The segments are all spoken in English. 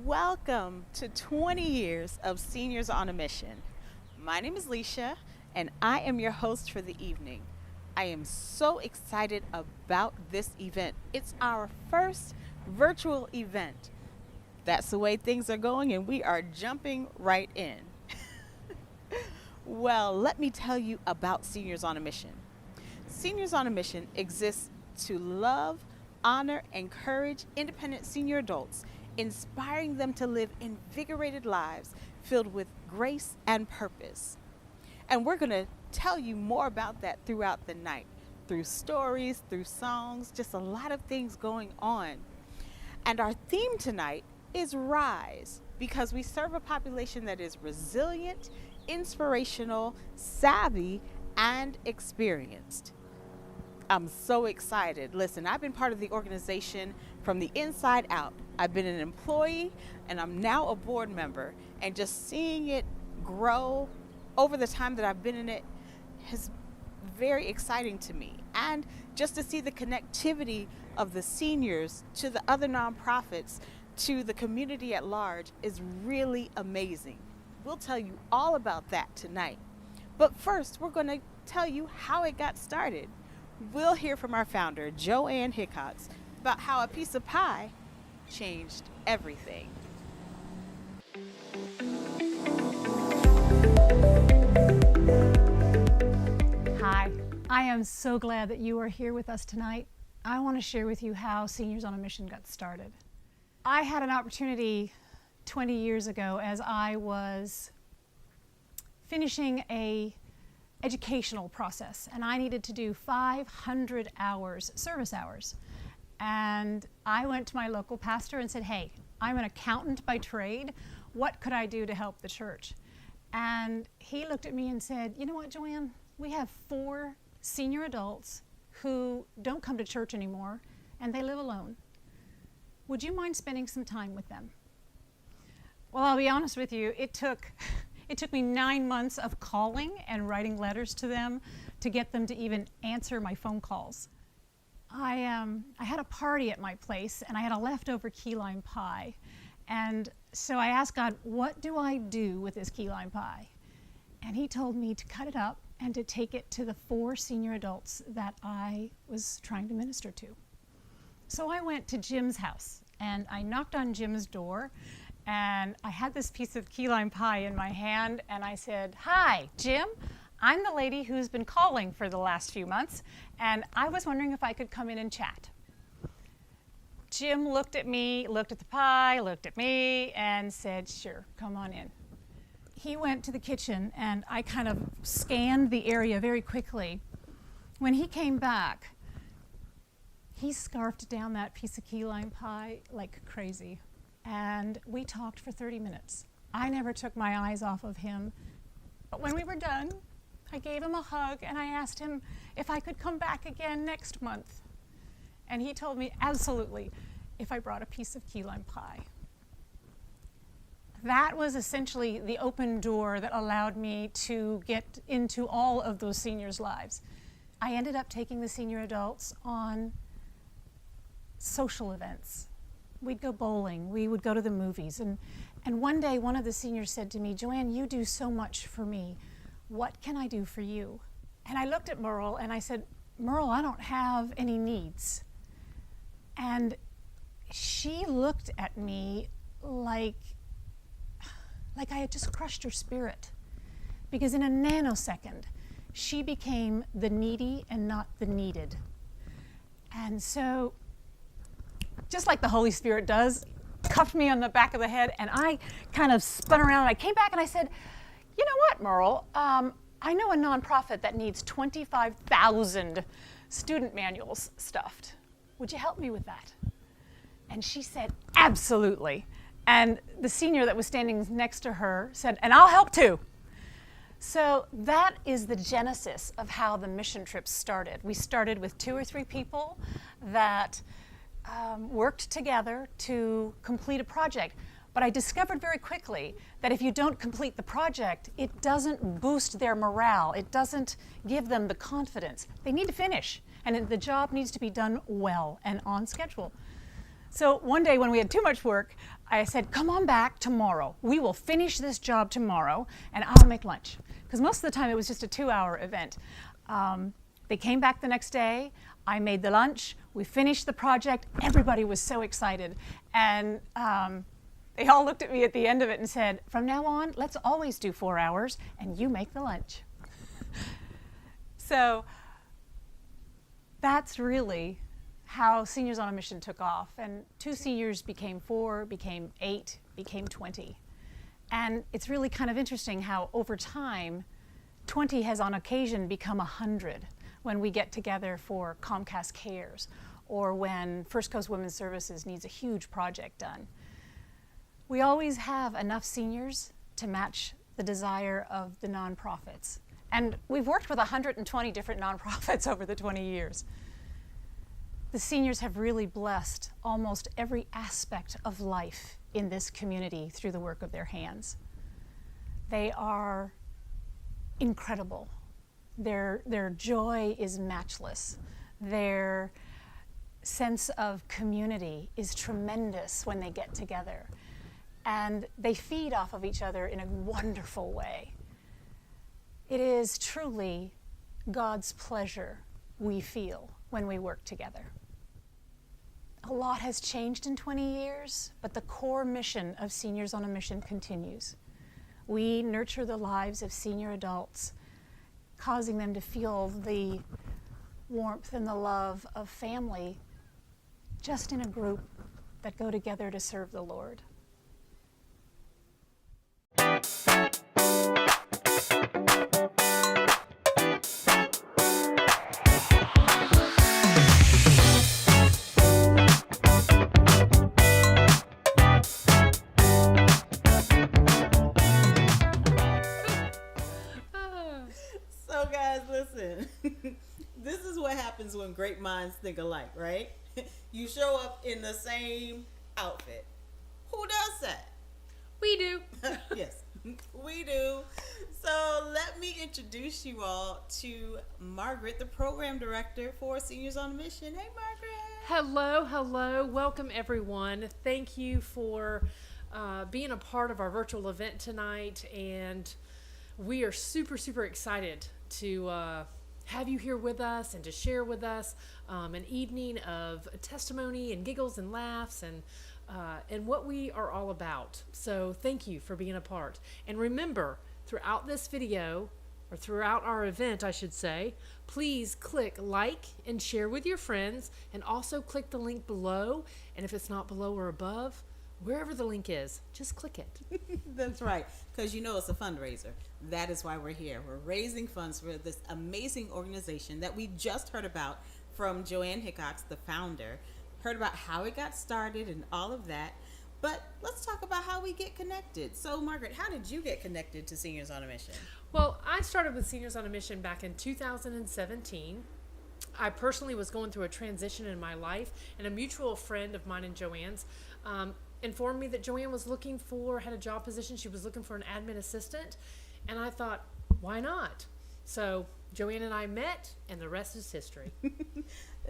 Welcome to 20 years of Seniors on a Mission. My name is Leisha, and I am your host for the evening. I am so excited about this event. It's our first virtual event. That's the way things are going, and we are jumping right in. Well, let me tell you about Seniors on a Mission. Seniors on a Mission exists to love, honor, and encourage independent senior adults, inspiring them to live invigorated lives filled with grace and purpose. And we're going to tell you more about that throughout the night, through stories, through songs, just a lot of things going on. And our theme tonight is Rise, because we serve a population that is resilient, inspirational, savvy, and experienced. I'm so excited. Listen, I've been part of the organization from the inside out. I've been an employee and I'm now a board member, and just seeing it grow over the time that I've been in it is very exciting to me. And just to see the connectivity of the seniors to the other nonprofits to the community at large is really amazing. We'll tell you all about that tonight. But first, we're going to tell you how it got started. We'll hear from our founder, Joanne Hickox, about how a piece of pie changed everything. Hi, I am so glad that you are here with us tonight. I want to share with you how Seniors on a Mission got started. I had an opportunity 20 years ago as I was finishing a educational process, and I needed to do 500 hours, service hours. And I went to my local pastor and said, hey, I'm an accountant by trade. What could I do to help the church? And he looked at me and said, you know what, Joanne? We have 4 senior adults who don't come to church anymore, and they live alone. Would you mind spending some time with them? Well, I'll be honest with you, it took me 9 months of calling and writing letters to them to get them to even answer my phone calls. I had a party at my place, and I had a leftover key lime pie. And so I asked God, what do I do with this key lime pie? And he told me to cut it up and to take it to the 4 senior adults that I was trying to minister to. So I went to Jim's house, and I knocked on Jim's door, and I had this piece of key lime pie in my hand, and I said, hi, Jim. I'm the lady who's been calling for the last few months, and I was wondering if I could come in and chat. Jim looked at me, looked at the pie, looked at me, and said, sure, come on in. He went to the kitchen, and I kind of scanned the area very quickly. When he came back, he scarfed down that piece of key lime pie like crazy. And we talked for 30 minutes. I never took my eyes off of him. But when we were done, I gave him a hug and I asked him if I could come back again next month. And he told me absolutely, if I brought a piece of key lime pie. That was essentially the open door that allowed me to get into all of those seniors' lives. I ended up taking the senior adults on social events. We'd go bowling, we would go to the movies, and one day one of the seniors said to me, Joanne, you do so much for me. What can I do for you? And I looked at Merle and I said, Merle, I don't have any needs. And she looked at me like I had just crushed her spirit. Because in a nanosecond, she became the needy and not the needed. And so, just like the Holy Spirit does, cuffed me on the back of the head, and I kind of spun around, and I came back and I said, you know what, Merle, I know a nonprofit that needs 25,000 student manuals stuffed. Would you help me with that? And she said, absolutely. And the senior that was standing next to her said, and I'll help too. So that is the genesis of how the mission trip started. We started with 2 or 3 people that worked together to complete a project. But I discovered very quickly that if you don't complete the project, it doesn't boost their morale. It doesn't give them the confidence. They need to finish, and the job needs to be done well and on schedule. So one day when we had too much work, I said, come on back tomorrow. We will finish this job tomorrow and I'll make lunch. Because most of the time it was just a 2-hour event. They came back the next day. I made the lunch. We finished the project. Everybody was so excited. And they all looked at me at the end of it and said, from now on, let's always do 4 hours and you make the lunch. So that's really how Seniors on a Mission took off. And 2 seniors became 4, became 8, became 20. And it's really kind of interesting how over time, 20 has on occasion become 100 when we get together for Comcast Cares or when First Coast Women's Services needs a huge project done. We always have enough seniors to match the desire of the nonprofits. And we've worked with 120 different nonprofits over the 20 years. The seniors have really blessed almost every aspect of life in this community through the work of their hands. They are incredible. Their joy is matchless. Their sense of community is tremendous when they get together. And they feed off of each other in a wonderful way. It is truly God's pleasure we feel when we work together. A lot has changed in 20 years, but the core mission of Seniors on a Mission continues. We nurture the lives of senior adults, causing them to feel the warmth and the love of family just in a group that go together to serve the Lord. So guys, listen, this is what happens when great minds think alike, right? You show up in the same outfit. Who does that? We do. Yes, we do. So let me introduce you all to Margaret, the program director for Seniors on a Mission. Hey, Margaret. Hello. Welcome, everyone. Thank you for being a part of our virtual event tonight. And we are super excited to have you here with us and to share with us an evening of testimony and giggles and laughs and what we are all about. So thank you for being a part. And remember, throughout this video, or throughout our event, I should say, please click like and share with your friends, and also click the link below. And if it's not below or above, wherever the link is, just click it. That's right, because you know it's a fundraiser. That is why we're here. We're raising funds for this amazing organization that we just heard about from Joanne Hickox, the founder. Heard about how it got started and all of that. But let's talk about how we get connected. So, Margaret, how did you get connected to Seniors on a Mission? Well, I started with Seniors on a Mission back in 2017. I personally was going through a transition in my life, and a mutual friend of mine and Joanne's informed me that Joanne had a job position. She was looking for an admin assistant, and I thought, why not? So Joanne and I met, and the rest is history.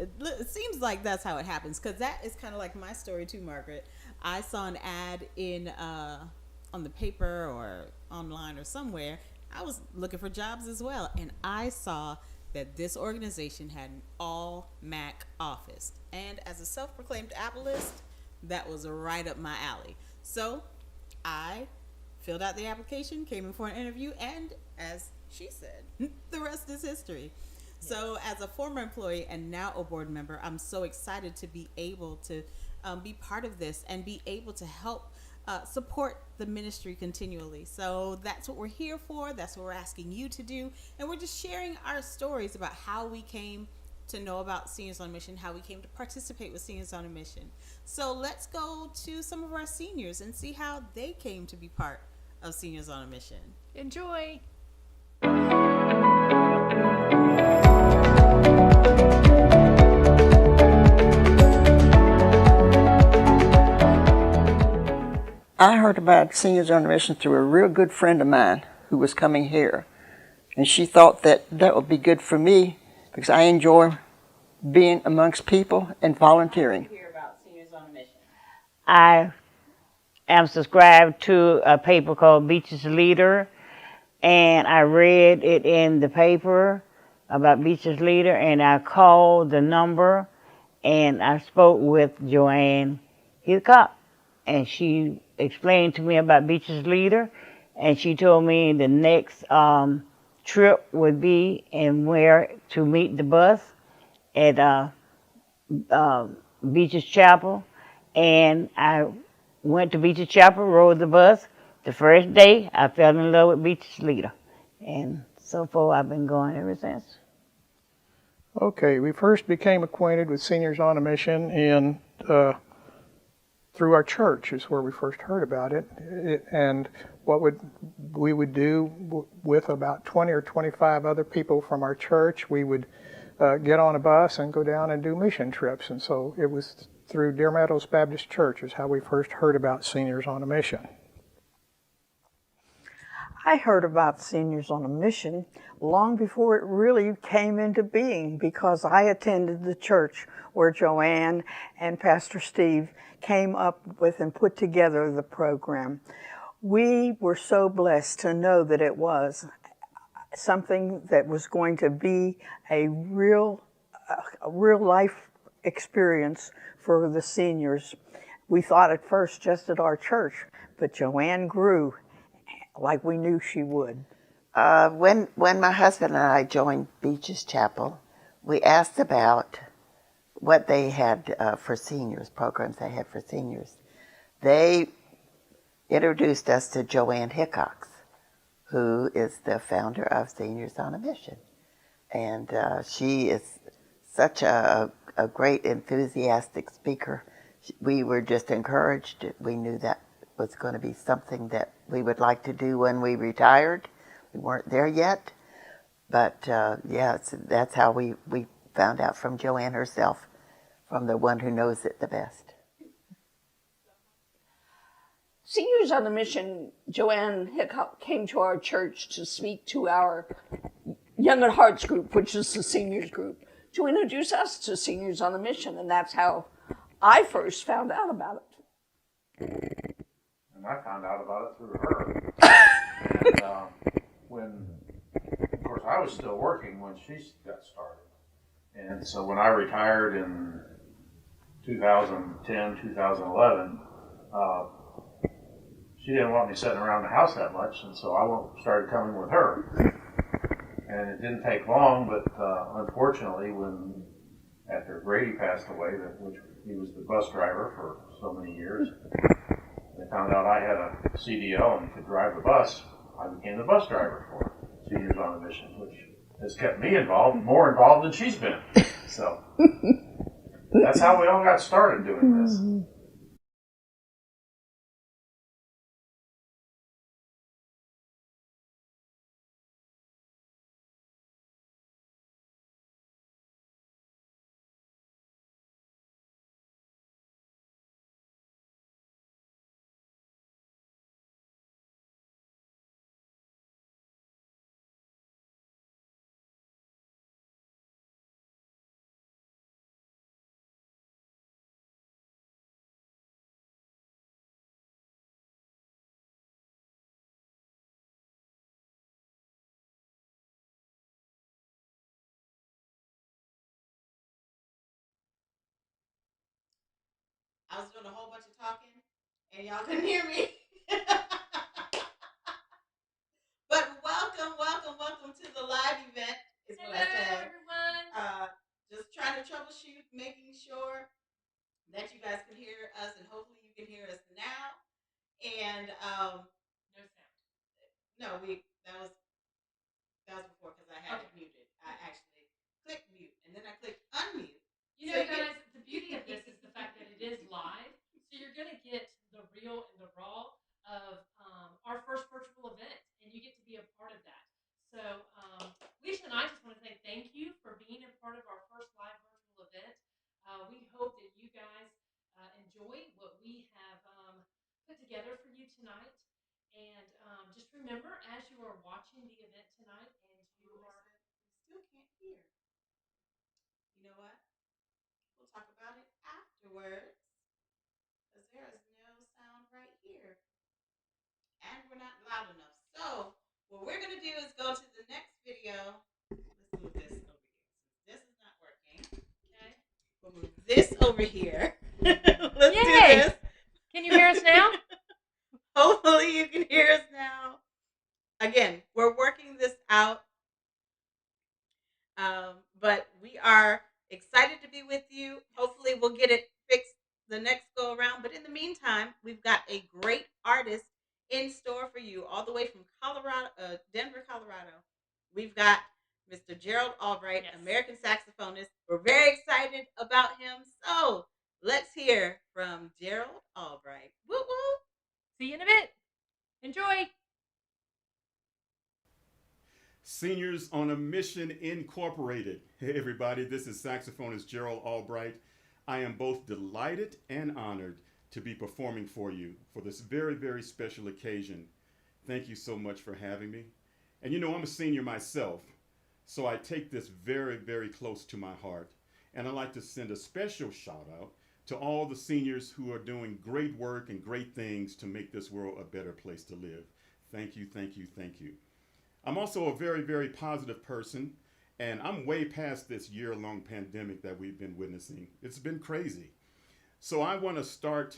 It seems like that's how it happens, because that is kind of like my story too, Margaret. I saw an ad in on the paper or online or somewhere. I was looking for jobs as well, and I saw that this organization had an all-Mac office. And as a self-proclaimed Appleist, that was right up my alley. So I filled out the application, came in for an interview, and as she said, the rest is history. Yes. So as a former employee and now a board member, I'm so excited to be able to be part of this and be able to help support the ministry continually. So that's what we're here for. That's what we're asking you to do. And we're just sharing our stories about how we came to know about Seniors on a Mission, how we came to participate with Seniors on a Mission. So let's go to some of our seniors and see how they came to be part of Seniors on a Mission. Enjoy. I heard about Seniors on a Mission through a real good friend of mine who was coming here. And she thought that that would be good for me because I enjoy being amongst people and volunteering. Hear about Seniors on a Mission. I am subscribed to a paper called Beaches Leader, and I read it in the paper about Beaches Leader, and I called the number, and I spoke with Joanne Hickok, and she explained to me about Beaches Leader, and she told me the next trip would be and where to meet the bus at uh, Beaches Chapel, and I went to Beaches Chapel, rode the bus. The first day, I fell in love with Beaches Leader, and so far I've been going ever since. Okay, we first became acquainted with Seniors on a Mission through our church is where we first heard about it. And what we would do with about 20 or 25 other people from our church, we would get on a bus and go down and do mission trips. And so it was through Deer Meadows Baptist Church is how we first heard about Seniors on a Mission. I heard about Seniors on a Mission long before it really came into being because I attended the church where Joanne and Pastor Steve came up with and put together the program. We were so blessed to know that it was something that was going to be a real life experience for the seniors. We thought at first just at our church, but Joanne grew like we knew she would. When my husband and I joined Beaches Chapel, we asked about what they had for seniors, programs they had for seniors. They introduced us to Joanne Hickox, who is the founder of Seniors on a Mission. And she is such a great, enthusiastic speaker. We were just encouraged. We knew that was going to be something that we would like to do when we retired. We weren't there yet, but that's how we found out from Joanne herself, from the one who knows it the best. Seniors on a Mission, Joanne Hickok came to our church to speak to our Young at Hearts group, which is the seniors group, to introduce us to Seniors on a Mission, and that's how I first found out about it. And I found out about it through her. And when, of course, I was still working when she got started. And so when I retired in 2010, 2011, she didn't want me sitting around the house that much, and so I started coming with her. And it didn't take long, but unfortunately, after Grady passed away, which he was the bus driver for so many years, they found out I had a CDL and could drive the bus. I became the bus driver for Seniors on a Mission, which has kept me more involved than she's been. So that's how we all got started doing this. I was doing a whole bunch of talking, and y'all couldn't hear me. But welcome to the live event. Is what I said. Everyone. Just trying to troubleshoot, making sure that you guys can hear us, and hopefully you can hear us now. And no sound. No, that was before because I had it muted. I actually clicked mute, and then I clicked unmute. You know, guys, the beauty of this is the fact that it is live, so you're going to get the real and the raw of our first virtual event, and you get to be a part of that. So, Lisa and I just want to say thank you for being a part of our first live virtual event. We hope that you guys enjoy what we have put together for you tonight. And just remember, as you are watching the event tonight, and you are still can't hear. You know what? We'll talk about it afterwards. Because there is loud enough. So what we're gonna do is go to the next video. Let's move this over here. This is not working. Okay. We'll move this over here. Let's do this. Can you hear us now? Hopefully you can hear us now. Again, we're working this out. But we are excited to be with you. Hopefully we'll get it fixed the next go around. But in the meantime, we've got a great artist in store for you all the way from Colorado, Denver, Colorado. We've got Mr. Gerald Albright, American saxophonist. We're very excited about him. So let's hear from Gerald Albright. Woo woo. See you in a bit. Enjoy. Seniors on a Mission Incorporated. Hey everybody, this is saxophonist Gerald Albright. I am both delighted and honored to be performing for you for this very, very special occasion. Thank you so much for having me. And you know, I'm a senior myself, so I take this very, very close to my heart. And I'd like to send a special shout out to all the seniors who are doing great work and great things to make this world a better place to live. Thank you, thank you, thank you. I'm also a very, very positive person, and I'm way past this year-long pandemic that we've been witnessing. It's been crazy. So I want to start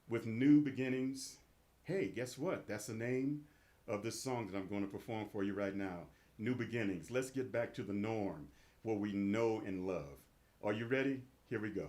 with New Beginnings. Hey, guess what? That's the name of this song that I'm going to perform for you right now. New Beginnings. Let's get back to the norm, what we know and love. Are you ready? Here we go.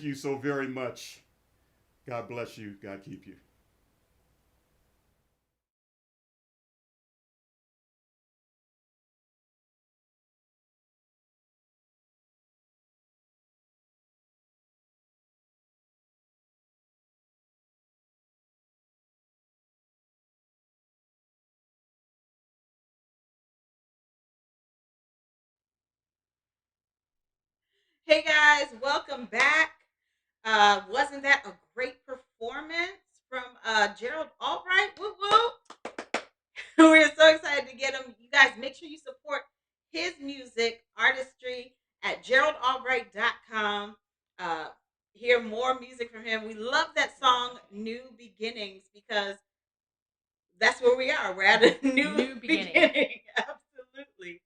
you so very much. God bless you. God keep you. Hey guys, welcome back. Wasn't that a great performance from Gerald Albright? Woo woo! We're so excited to get him. You guys, make sure you support his music artistry at geraldalbright.com. Hear more music from him. We love that song "New Beginnings" because that's where we are. We're at a new beginning. Absolutely.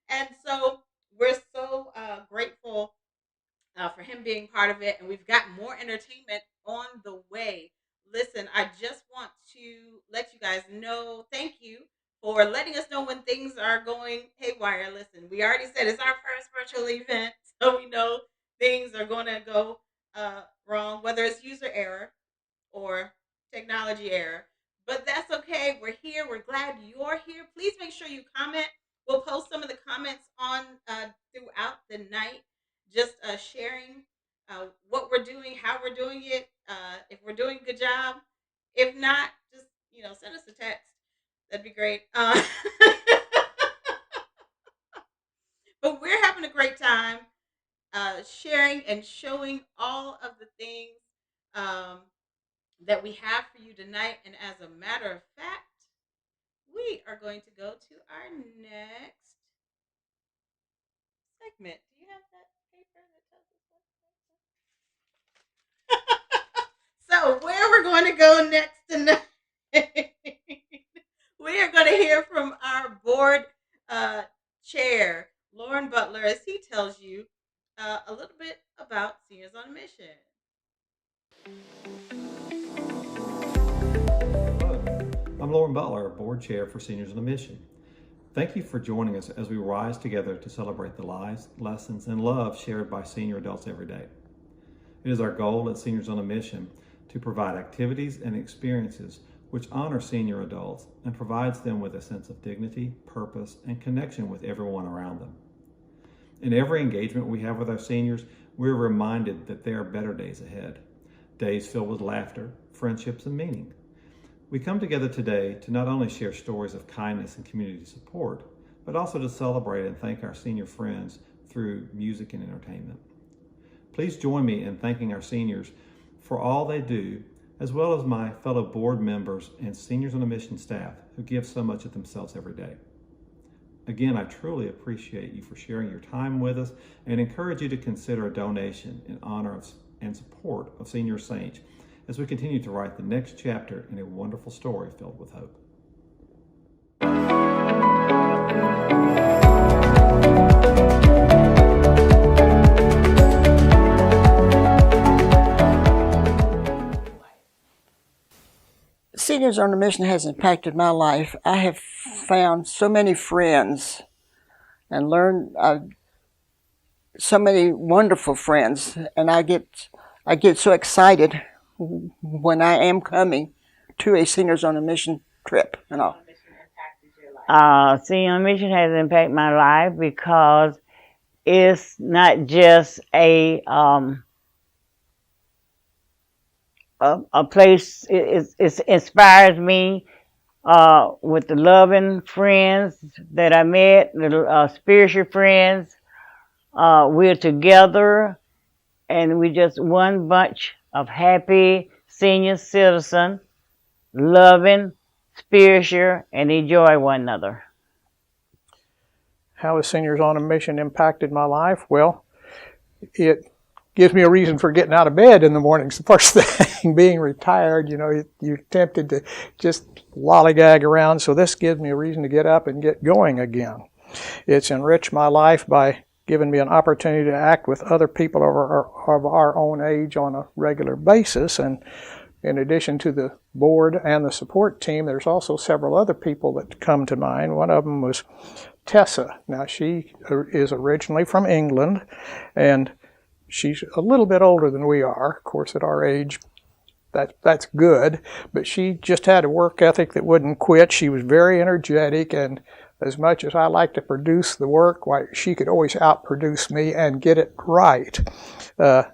And so we're so grateful for him being part of it. And we've got more entertainment on the way. Listen, I just want to let you guys know, thank you for letting us know when things are going haywire. Listen, we already said it's our first virtual event, so we know things are going to go wrong, whether it's user error or technology error. But that's okay. We're here. We're glad you're here. Please make sure you comment. We'll post some of the comments on throughout the night, just sharing what we're doing, how we're doing it, if we're doing a good job. If not, just send us a text. That'd be great. But we're having a great time sharing and showing all of the things that we have for you tonight. And as a matter of fact, we are going to go to our next segment. Do you have that paper that tells us what? So where we're going to go next tonight, we are going to hear from our board chair, Lauren Butler, as he tells you a little bit about Seniors on a Mission. I'm Lauren Butler, Board Chair for Seniors on a Mission. Thank you for joining us as we rise together to celebrate the lives, lessons, and love shared by senior adults every day. It is our goal at Seniors on a Mission to provide activities and experiences which honor senior adults and provides them with a sense of dignity, purpose, and connection with everyone around them. In every engagement we have with our seniors, we're reminded that there are better days ahead, days filled with laughter, friendships, and meaning. We come together today to not only share stories of kindness and community support, but also to celebrate and thank our senior friends through music and entertainment. Please join me in thanking our seniors for all they do, as well as my fellow board members and Seniors on a Mission staff who give so much of themselves every day. Again, I truly appreciate you for sharing your time with us and encourage you to consider a donation in honor of and support of Senior Saints as we continue to write the next chapter in a wonderful story filled with hope. Seniors on a Mission has impacted my life. I have found so many friends and learned so many wonderful friends, and I get so excited when I am coming to a Seniors on a Mission trip and all. Senior on a Mission has impacted my life because it's not just a place. It inspires me with the loving friends that I met, the spiritual friends. We're together, and we're just one bunch of happy senior citizens, loving, spiritual, and enjoy one another. How has Seniors on a Mission impacted my life? Well, it gives me a reason for getting out of bed in the mornings. The first thing, being retired, you're tempted to just lollygag around, so this gives me a reason to get up and get going again. It's enriched my life by giving me an opportunity to act with other people of our own age on a regular basis. And in addition to the board and the support team, there's also several other people that come to mind. One of them was Tessa. Now, she is originally from England, and she's a little bit older than we are. Of course, at our age, that's good. But she just had a work ethic that wouldn't quit. She was very energetic, and as much as I like to produce the work, why, she could always outproduce me and get it right.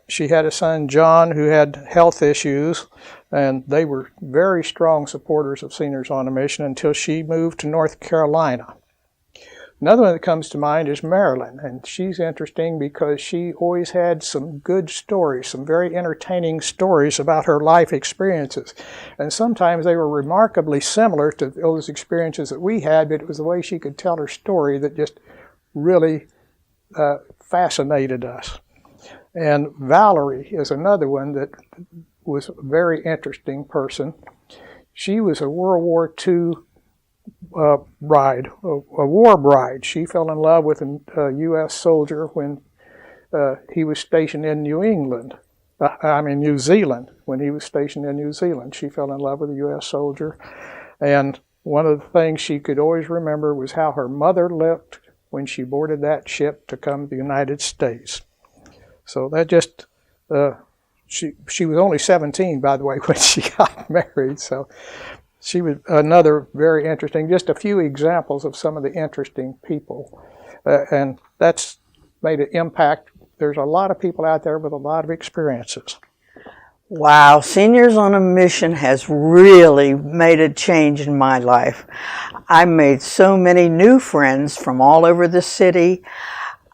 She had a son, John, who had health issues, and they were very strong supporters of Seniors on a Mission until she moved to North Carolina. Another one that comes to mind is Marilyn, and she's interesting because she always had some good stories, some very entertaining stories about her life experiences. And sometimes they were remarkably similar to those experiences that we had, but it was the way she could tell her story that just really fascinated us. And Valerie is another one that was a very interesting person. She was a World War II bride, a war bride. She fell in love with a U.S. soldier when he was stationed in New Zealand. When he was stationed in New Zealand, she fell in love with a U.S. soldier. And one of the things she could always remember was how her mother looked when she boarded that ship to come to the United States. So that just, she was only 17, by the way, when she got married. So she was another very interesting, just a few examples of some of the interesting people. And that's made an impact. There's a lot of people out there with a lot of experiences. Wow, Seniors on a Mission has really made a change in my life. I made so many new friends from all over the city.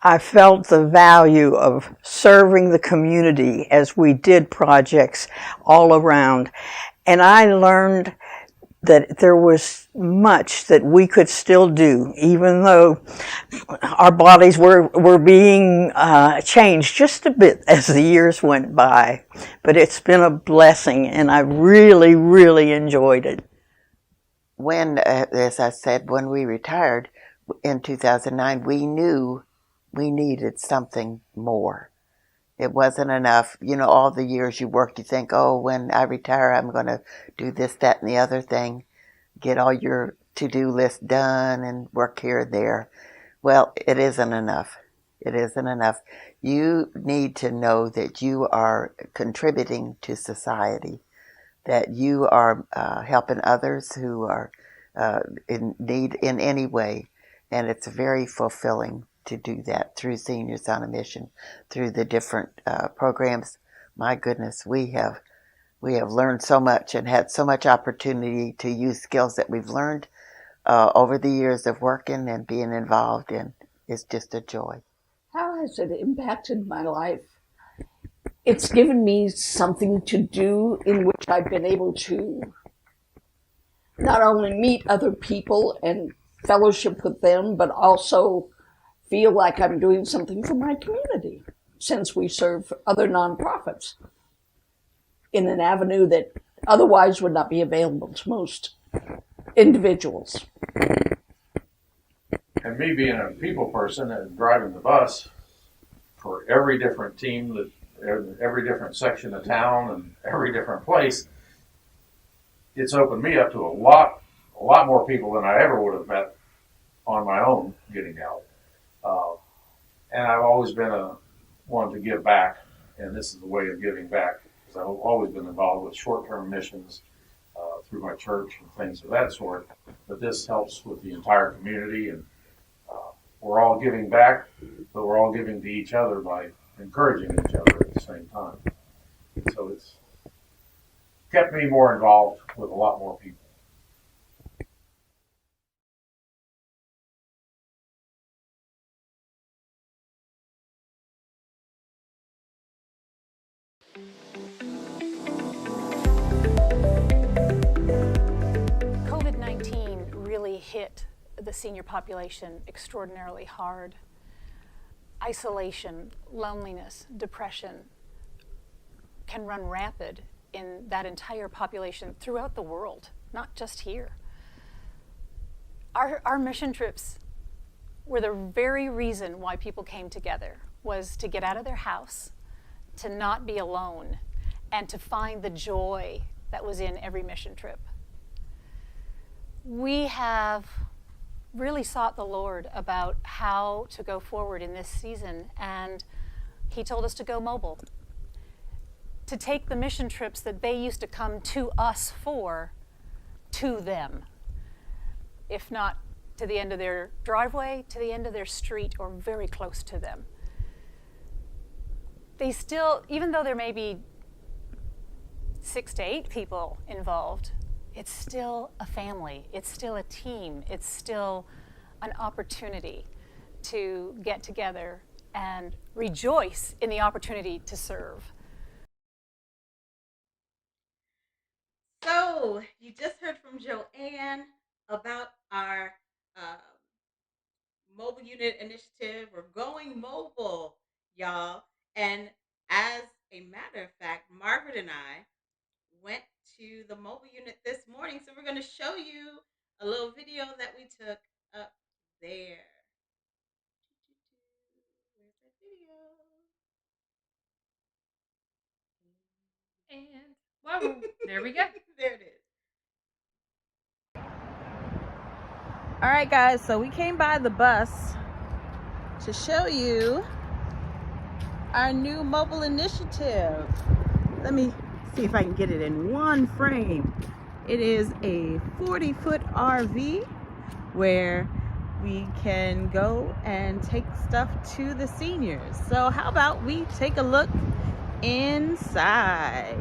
I felt the value of serving the community as we did projects all around. And I learned that there was much that we could still do, even though our bodies were being changed just a bit as the years went by. But it's been a blessing, and I really, really enjoyed it. When, as I said, when we retired in 2009, we knew we needed something more. It wasn't enough. You know, all the years you worked, you think, oh, when I retire, I'm going to do this, that, and the other thing. Get all your to-do list done and work here and there. Well, it isn't enough. It isn't enough. You need to know that you are contributing to society, that you are helping others who are in need in any way. And it's very fulfilling to do that through Seniors on a Mission, through the different programs. My goodness, we have learned so much and had so much opportunity to use skills that we've learned over the years of working and being involved in. It's just a joy. How has it impacted my life? It's given me something to do in which I've been able to not only meet other people and fellowship with them, but also feel like I'm doing something for my community, since we serve other nonprofits in an avenue that otherwise would not be available to most individuals. And me being a people person and driving the bus for every different team, that every different section of town and every different place, it's opened me up to a lot more people than I ever would have met on my own getting out. And I've always been one to give back, and this is a way of giving back, because I've always been involved with short-term missions through my church and things of that sort. But this helps with the entire community, and we're all giving back, but we're all giving to each other by encouraging each other at the same time. So it's kept me more involved with a lot more people. COVID-19 really hit the senior population extraordinarily hard. Isolation, loneliness, depression can run rampant in that entire population throughout the world, not just here. Our mission trips were the very reason why people came together, was to get out of their house, to not be alone, and to find the joy that was in every mission trip. We have really sought the Lord about how to go forward in this season, and He told us to go mobile, to take the mission trips that they used to come to us for, to them. If not to the end of their driveway, to the end of their street, or very close to them. They still, even though there may be 6 to 8 people involved, it's still a family, it's still a team, it's still an opportunity to get together and rejoice in the opportunity to serve. So, you just heard from Joanne about our mobile unit initiative. We're going mobile, y'all. And as a matter of fact, Margaret and I went to the mobile unit this morning. So, we're going to show you a little video that we took up there. Where's that video? And whoa, there we go. There it is. All right, guys, so we came by the bus to show you our new mobile initiative. Let me see if I can get it in one frame. It is a 40-foot RV where we can go and take stuff to the seniors. So how about we take a look inside?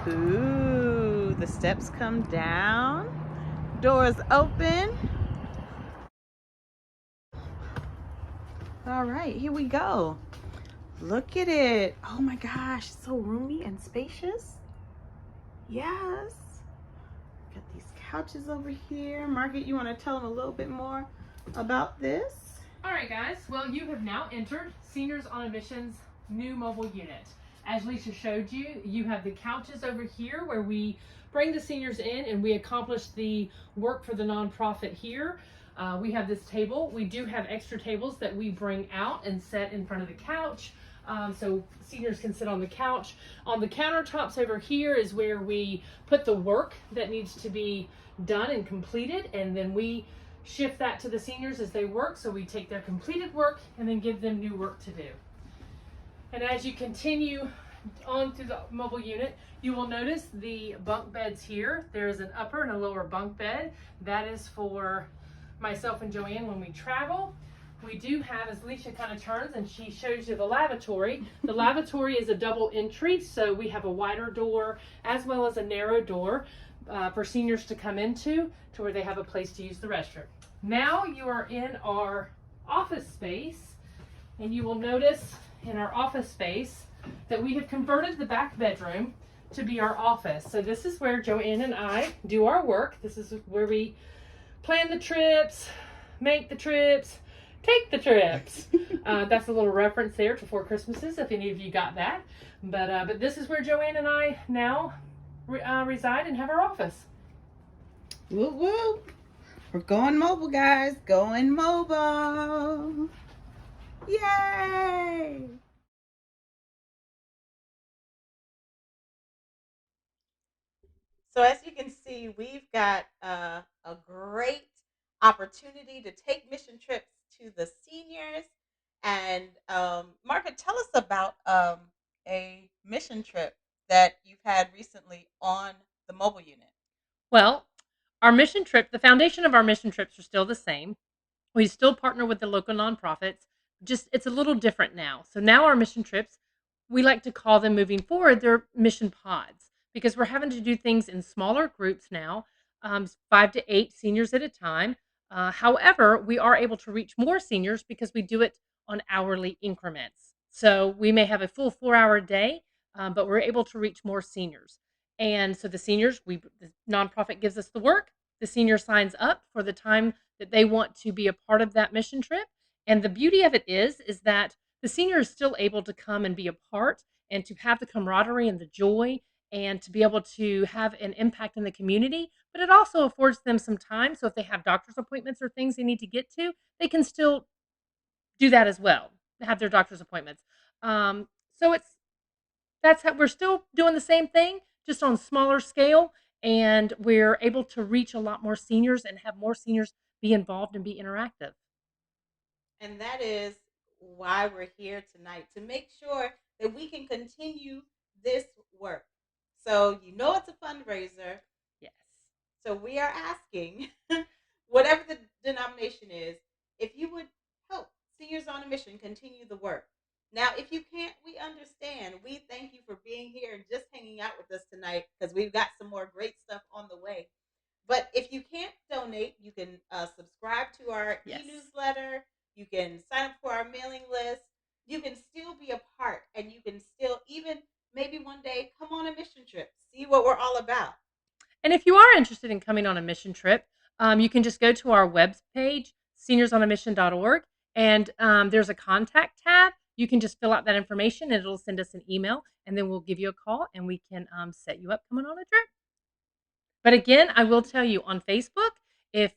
Ooh, the steps come down, doors open. All right, here we go. Look at it. Oh my gosh, so roomy and spacious. Yes. Got these couches over here. Margaret, you want to tell them a little bit more about this? All right, guys. Well, you have now entered Seniors on a Mission's new mobile unit. As Lisa showed you, you have the couches over here where we bring the seniors in and we accomplish the work for the nonprofit here. We have this table. We do have extra tables that we bring out and set in front of the couch. So seniors can sit on the couch. On the countertops over here is where we put the work that needs to be done and completed, and then we shift that to the seniors as they work. So we take their completed work and then give them new work to do. And as you continue on through the mobile unit, you will notice the bunk beds here. There's an upper and a lower bunk bed. That is for myself and Joanne when we travel. We do have, as Alicia kind of turns and she shows you the lavatory. The lavatory is a double entry, so we have a wider door as well as a narrow door for seniors to come into to where they have a place to use the restroom. Now you are in our office space, and you will notice in our office space that we have converted the back bedroom to be our office. So this is where Joanne and I do our work. This is where we plan the trips, make the trips, take the trips. That's a little reference there to Four Christmases, if any of you got that. But this is where Joanne and I now reside and have our office. Woo woo! We're going mobile, guys. Going mobile. Yay! So as you can see, we've got a great opportunity to take mission trips to the seniors. And Margaret, tell us about a mission trip that you've had recently on the mobile unit. Well, our mission trip, the foundation of our mission trips are still the same. We still partner with the local nonprofits, just it's a little different now. So now our mission trips, we like to call them moving forward, they're mission pods, because we're having to do things in smaller groups now, 5 to 8 seniors at a time. However, we are able to reach more seniors because we do it on hourly increments. So we may have a full 4-hour day, but we're able to reach more seniors. And so the seniors, the nonprofit gives us the work. The senior signs up for the time that they want to be a part of that mission trip. And the beauty of it is that the senior is still able to come and be a part and to have the camaraderie and the joy and to be able to have an impact in the community. But it also affords them some time. So if they have doctor's appointments or things they need to get to, they can still do that as well, have their doctor's appointments. So that's how we're still doing the same thing, just on smaller scale. and we're able to reach a lot more seniors and have more seniors be involved and be interactive. And that is why we're here tonight, to make sure that we can continue this work. So, it's a fundraiser. Yes. So we are asking, whatever the denomination is, if you would help Seniors on a Mission continue the work. Now, if you can't, we understand. We thank you for being here and just hanging out with us tonight, because we've got some more great stuff on the way. But if you can't donate, you can subscribe to our e-newsletter. You can sign up for our mailing list. You can still be a part, and you can still even maybe one day come on a mission trip, see what we're all about. And if you are interested in coming on a mission trip, you can just go to our webpage, seniorsonamission.org, and there's a contact tab. You can just fill out that information, and it'll send us an email, and then we'll give you a call, and we can set you up coming on a trip. But again, I will tell you on Facebook, if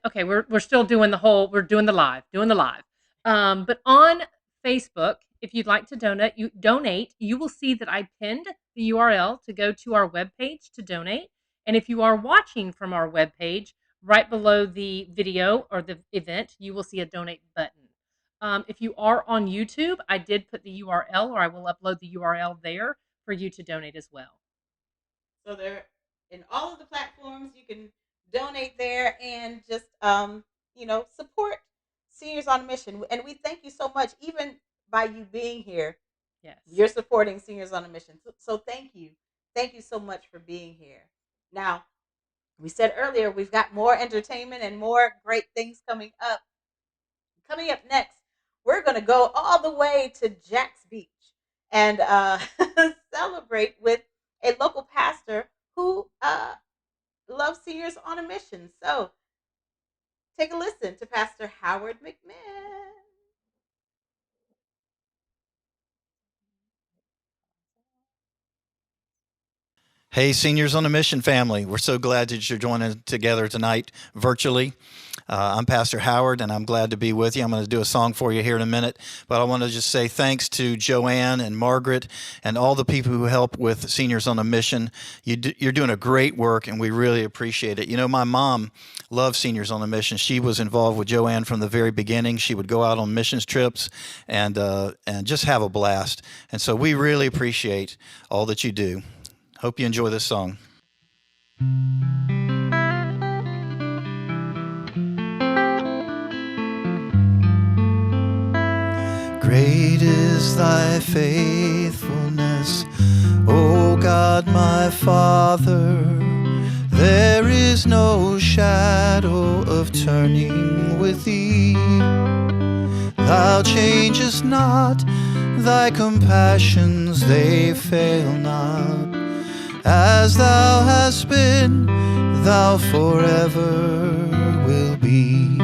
okay, we're still doing we're doing the live. But on Facebook, if you'd like to donate, you will see that I pinned the URL to go to our webpage to donate. And if you are watching from our webpage, right below the video or the event, you will see a donate button. If you are on YouTube, I did put the URL, or I will upload the URL there for you to donate as well. So they're in all of the platforms. You can donate there and just support Seniors on a Mission. And we thank you so much. Even by you being here, yes, you're supporting Seniors on a Mission. So thank you so much for being here. Now, we said earlier, we've got more entertainment and more great things coming up. Coming up next, we're going to go all the way to Jax Beach and celebrate with a local pastor who loves Seniors on a Mission. So take a listen to Pastor Howard McMahon. Hey, Seniors on a Mission family. We're so glad that you're joining together tonight virtually. I'm Pastor Howard, and I'm glad to be with you. I'm going to do a song for you here in a minute, but I want to just say thanks to Joanne and Margaret and all the people who help with Seniors on a Mission. You're doing a great work, and we really appreciate it. My mom loved Seniors on a Mission. She was involved with Joanne from the very beginning. She would go out on missions trips and just have a blast. And so we really appreciate all that you do. Hope you enjoy this song. Great is thy faithfulness, O God my Father. There is no shadow of turning with thee. Thou changest not, thy compassions they fail not. As thou hast been, thou forever will be.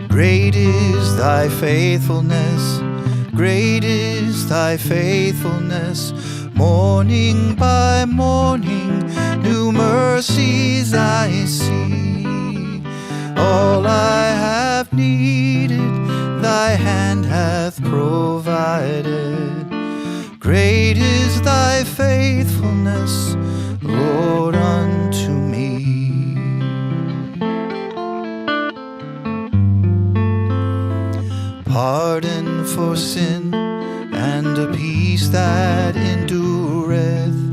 Great is thy faithfulness, great is thy faithfulness. Morning by morning, new mercies I see. All I have needed, thy hand hath provided. Great is thy faithfulness, Lord, unto me. Pardon for sin and a peace that endureth,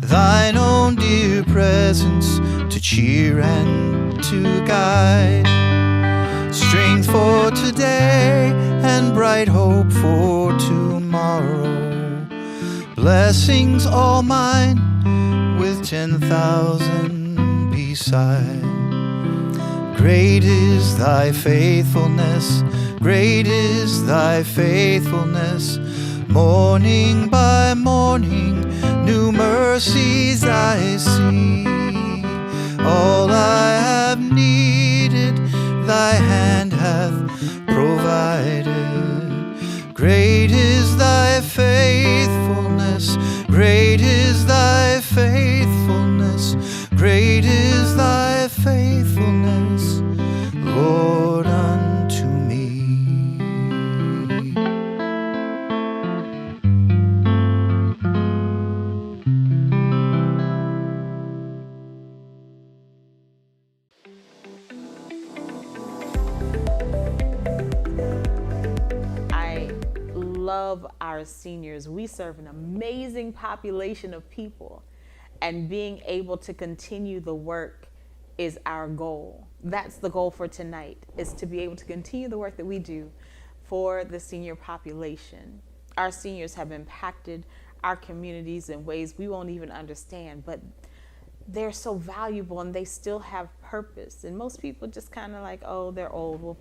thine own dear presence to cheer and to guide, strength for today and bright hope for tomorrow. Blessings all mine with 10,000 beside. Great is thy faithfulness, great is thy faithfulness. Morning by morning, new mercies I see. All I have needed, thy hand hath provided. Great is thy faithfulness, great is thy faithfulness, great is thy faithfulness, Lord, unto me. love our seniors. We serve an amazing population of people, and being able to continue the work is our goal. That's the goal for tonight, is to be able to continue the work that we do for the senior population. Our seniors have impacted our communities in ways we won't even understand, but they're so valuable and they still have purpose. And most people just kind of like, oh, they're old. Well,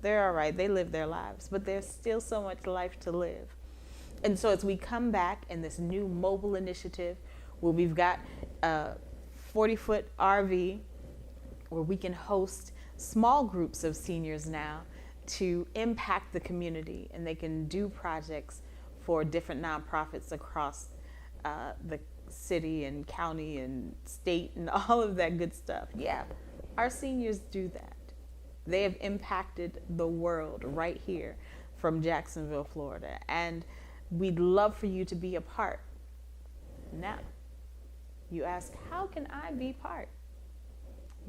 they're all right. They live their lives, but there's still so much life to live. And so as we come back in this new mobile initiative where we've got a 40-foot RV where we can host small groups of seniors now to impact the community, and they can do projects for different nonprofits across the city and county and state and all of that good stuff. Yeah, our seniors do that. They have impacted the world right here from Jacksonville, Florida, and we'd love for you to be a part. Now, you ask, how can I be part?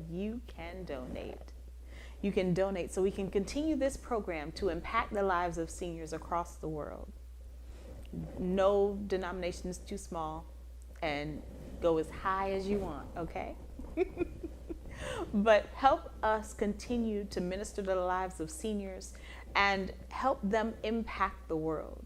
You can donate. You can donate so we can continue this program to impact the lives of seniors across the world. No denomination is too small, and go as high as you want, okay? But help us continue to minister to the lives of seniors and help them impact the world.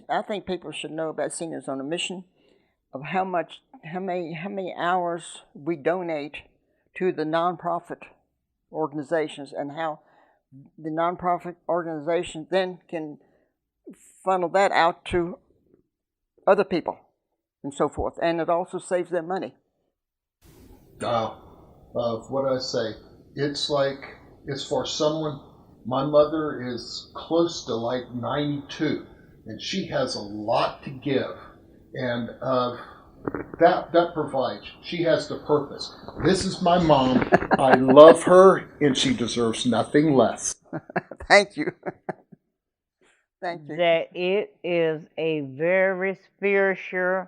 I think people should know about Seniors on a Mission, of how many hours we donate to the nonprofit organizations, and how the nonprofit organizations then can funnel that out to other people and so forth, and it also saves them money. What I say, it's like, it's for someone. My mother is close to like 92, and she has a lot to give, and that provides. She has the purpose. This is my mom. I love her, and she deserves nothing less. Thank you. Thank you. That it is a very spiritual.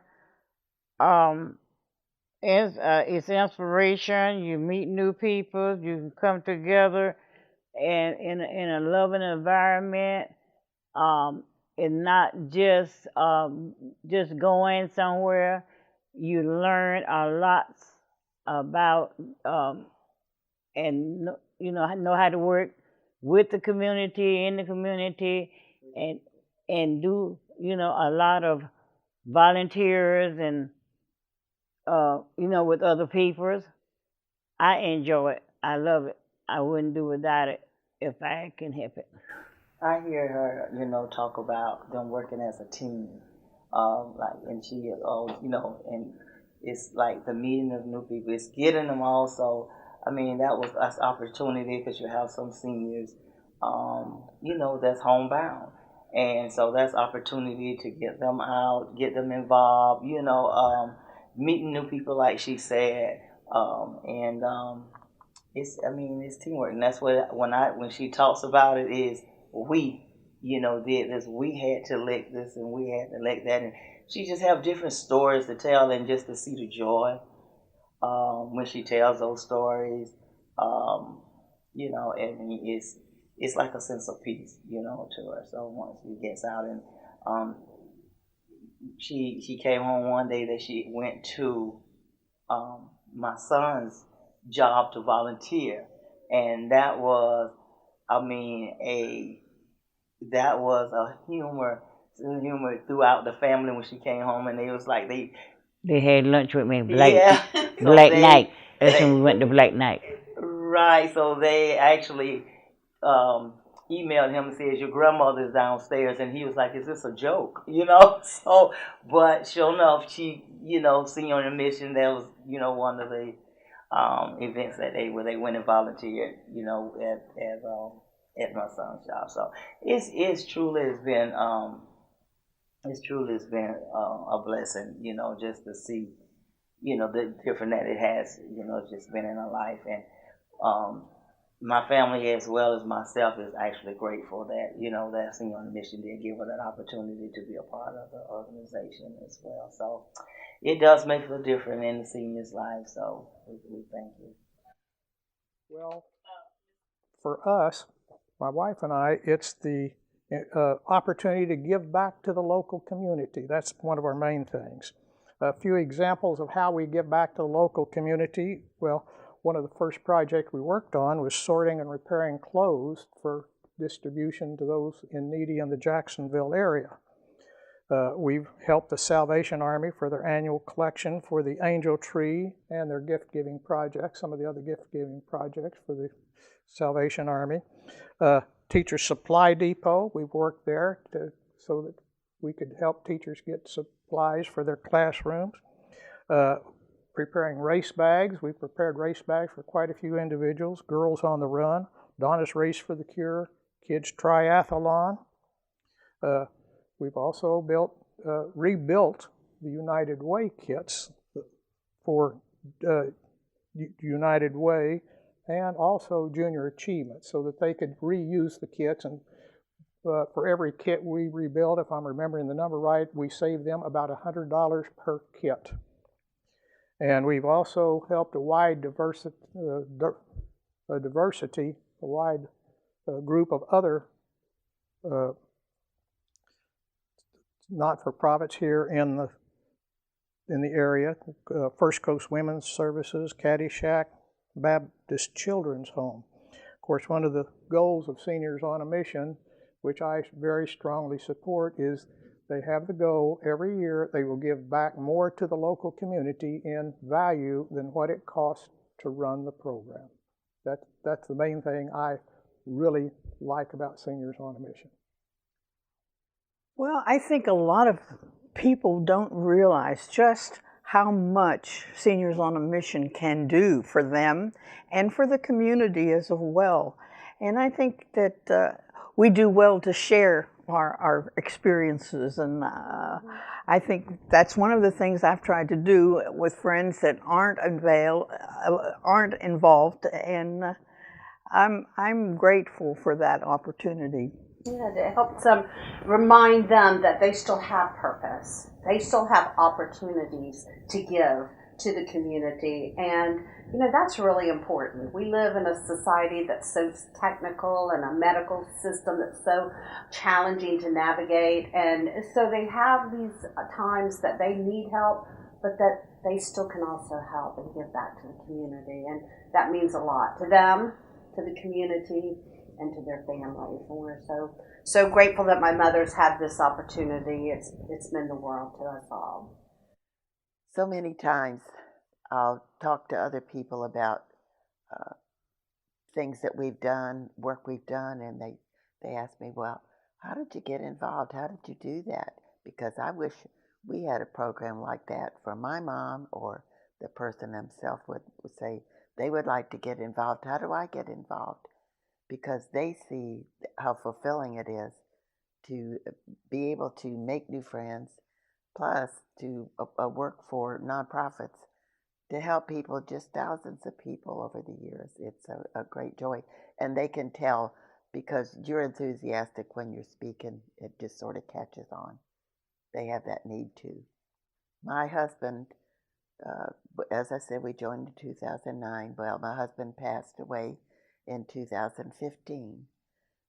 It's inspiration. You meet new people. You can come together, and in a loving environment. It's not just going somewhere. You learn a lot about and know how to work with the community, in the community, and do a lot of volunteers and with other peoples. I enjoy it. I love it. I wouldn't do without it if I can help it. I hear her, talk about them working as a team, and she is always, and it's like the meeting of new people. It's getting them also. I mean, that's opportunity, because you have some seniors, that's homebound, and so that's opportunity to get them out, get them involved, meeting new people, like she said, it's teamwork, and that's what when she talks about it is. We, did this. We had to elect this, and we had to elect that, and she just have different stories to tell, and just to see the joy when she tells those stories, and it's like a sense of peace, to her. So once she gets out, and she came home one day that she went to my son's job to volunteer, and that was. That was a humor throughout the family when she came home, and they was like they had lunch with me, Black Night. That's when we went to Black Night. Right. So they actually emailed him and said, "Your grandmother's downstairs," and he was like, "Is this a joke?" So, but sure enough, she, Senior on a Mission. That was, one of the events that where they went and volunteered, at my son's job. So it's truly been a blessing, just to see, the different that it has, just been in her life, and my family as well as myself is actually grateful that, that Senior on a Mission did give her that opportunity to be a part of the organization as well. So it does make a difference in the seniors' lives, so we thank you. Well, for us, my wife and I, it's the opportunity to give back to the local community. That's one of our main things. A few examples of how we give back to the local community. Well, one of the first projects we worked on was sorting and repairing clothes for distribution to those in needy in the Jacksonville area. We've helped the Salvation Army for their annual collection for the Angel Tree and their gift-giving projects, some of the other gift-giving projects for the Salvation Army. Teacher Supply Depot, we've worked there so that we could help teachers get supplies for their classrooms. Preparing race bags, we prepared race bags for quite a few individuals. Girls on the Run, Donna's Race for the Cure, Kids Triathlon. We've also rebuilt the United Way kits for United Way and also Junior Achievement so that they could reuse the kits. And for every kit we rebuild, if I'm remembering the number right, we save them about $100 per kit. And we've also helped a wide group of other not-for-profits here in the area. First Coast Women's Services, Caddyshack, Baptist Children's Home. Of course, one of the goals of Seniors on a Mission, which I very strongly support, is they have the goal every year they will give back more to the local community in value than what it costs to run the program. That's the main thing I really like about Seniors on a Mission. Well, I think a lot of people don't realize just how much Seniors on a Mission can do for them and for the community as well. And I think that we do well to share our experiences, and I think that's one of the things I've tried to do with friends that aren't involved, and I'm grateful for that opportunity. Yeah, it helps them remind them that they still have purpose. They still have opportunities to give to the community. And, that's really important. We live in a society that's so technical and a medical system that's so challenging to navigate. And so they have these times that they need help, but that they still can also help and give back to the community. And that means a lot to them, to the community, and to their families. And we're so grateful that my mother's had this opportunity. It's meant the world to us all. So many times I'll talk to other people about things that we've done, work we've done, and they ask me, well, how did you get involved? How did you do that? Because I wish we had a program like that for my mom, or the person themselves would say they would like to get involved. How do I get involved? Because they see how fulfilling it is to be able to make new friends, plus to work for nonprofits to help people, just thousands of people over the years. It's a great joy. And they can tell because you're enthusiastic when you're speaking, it just sort of catches on. They have that need too. My husband, as I said, we joined in 2009. Well, my husband passed away in 2015.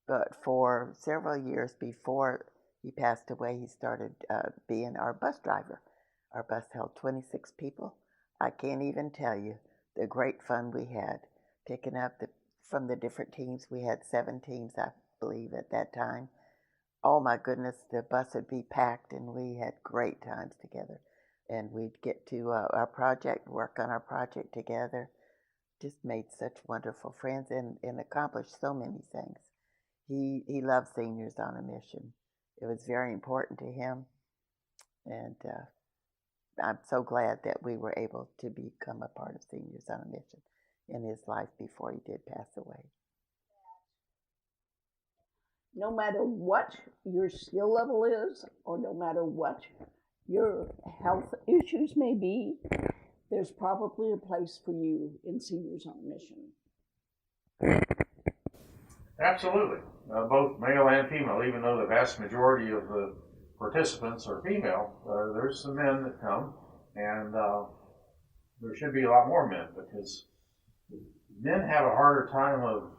But for several years before he passed away, he started being our bus driver. Our bus held 26 people. I can't even tell you the great fun we had picking up from the different teams. We had 7 teams, I believe, at that time. Oh my goodness, the bus would be packed, and we had great times together. And we'd get to our project, work on our project together. Just made such wonderful friends and accomplished so many things. He loved Seniors on a Mission. It was very important to him, and I'm so glad that we were able to become a part of Seniors on a Mission in his life before he did pass away. No matter what your skill level is, or no matter what your health issues may be, there's probably a place for you in Seniors on a Mission. Absolutely. Both male and female, even though the vast majority of the participants are female, there's some men that come, and there should be a lot more men, because men have a harder time of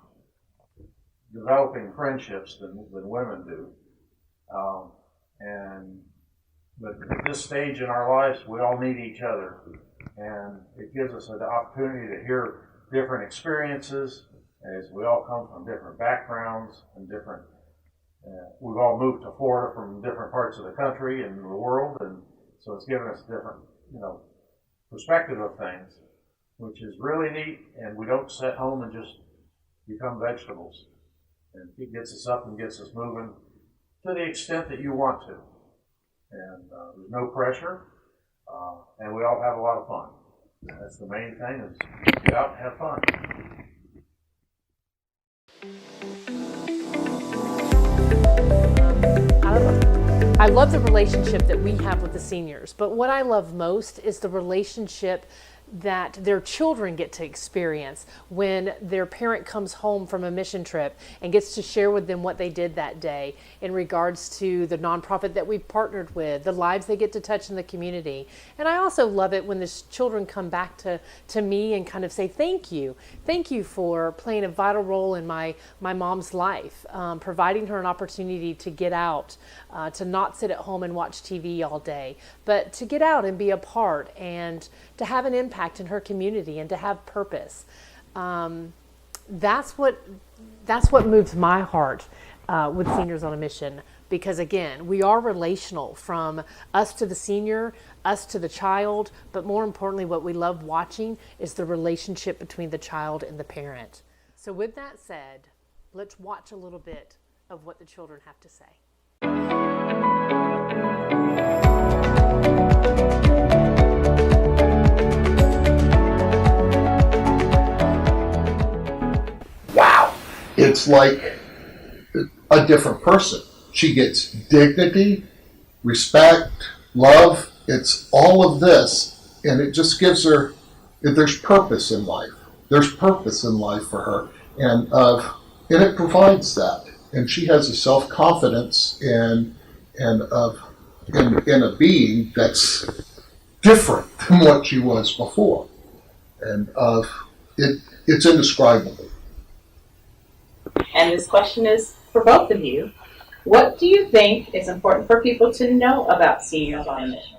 developing friendships than women do. But at this stage in our lives, we all need each other, and it gives us an opportunity to hear different experiences, as we all come from different backgrounds and different. We've all moved to Florida from different parts of the country and the world, and so it's given us a different, perspective of things, which is really neat. And we don't sit home and just become vegetables. And it gets us up and gets us moving to the extent that you want to. And there's no pressure, and we all have a lot of fun. That's the main thing, is get out and have fun. I love the relationship that we have with the seniors, but what I love most is the relationship that their children get to experience when their parent comes home from a mission trip and gets to share with them what they did that day in regards to the nonprofit that we've partnered with, the lives they get to touch in the community. And I also love it when the children come back to me and kind of say, thank you for playing a vital role in my mom's life, providing her an opportunity to get out, to not sit at home and watch TV all day, but to get out and be a part and to have an impact in her community and to have purpose. That's what moves my heart with Seniors on a Mission, because again, we are relational, from us to the senior, us to the child, but more importantly, what we love watching is the relationship between the child and the parent. So with that said, let's watch a little bit of what the children have to say. Wow. It's like a different person. She gets dignity, respect, love. It's all of this, and it just gives her, there's purpose in life. There's purpose in life for her, and it provides that. And she has a self-confidence in a being that's different than what she was before, and it's indescribable. And this question is for both of you. What do you think is important for people to know about Seniors on a Mission?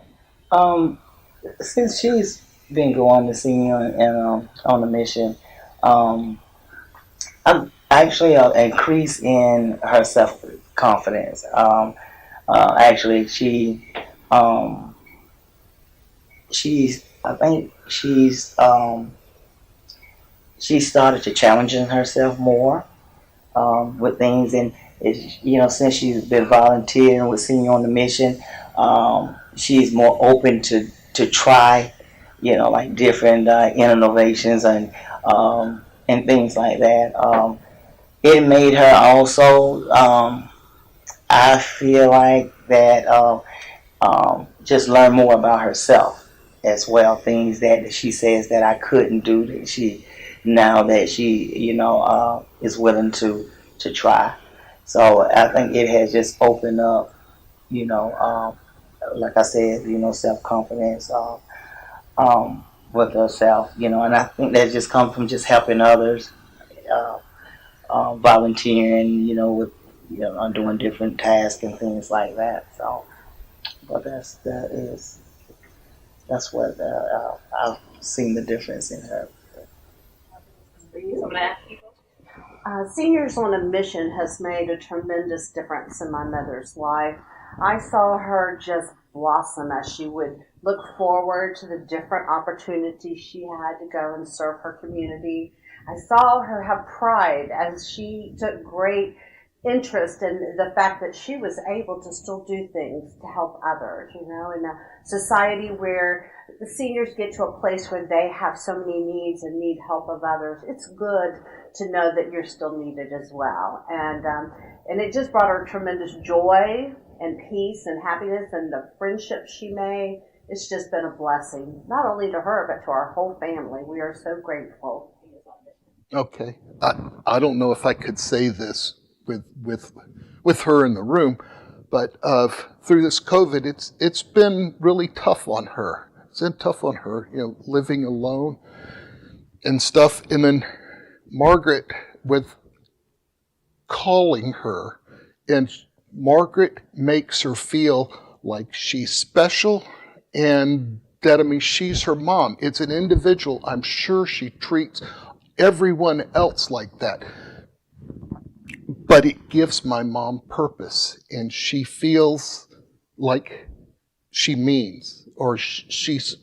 Since she's been going to Senior and on a Mission, I'm actually an increase in her self-confidence. Actually, she started to challenging herself more with things, and since she's been volunteering with Senior on the Mission, she's more open to try, like different innovations and things like that. It made her also, I feel like that, just learn more about herself as well. Things that she says that I couldn't do, that she is willing to try. So I think it has just opened up, like I said, self-confidence with herself, and I think that just comes from just helping others, volunteering, with, doing different tasks and things like that. So, but that's what I've seen the difference in her. Seniors on a Mission has made a tremendous difference in my mother's life. I saw her just blossom as she would look forward to the different opportunities she had to go and serve her community. I saw her have pride as she took great interest in the fact that she was able to still do things to help others, in a society where the seniors get to a place where they have so many needs and need help of others. It's good to know that you're still needed as well. And it just brought her tremendous joy and peace and happiness, and the friendships she made. It's just been a blessing, not only to her, but to our whole family. We are so grateful. Okay, I don't know if I could say this with her in the room, but through this COVID, it's been really tough on her. It's been tough on her, living alone and stuff. And then Margaret with calling her, and Margaret makes her feel like she's special, and that, she's her mom. It's an individual. I'm sure she treats everyone else like that. But it gives my mom purpose, and she feels like she means, or she's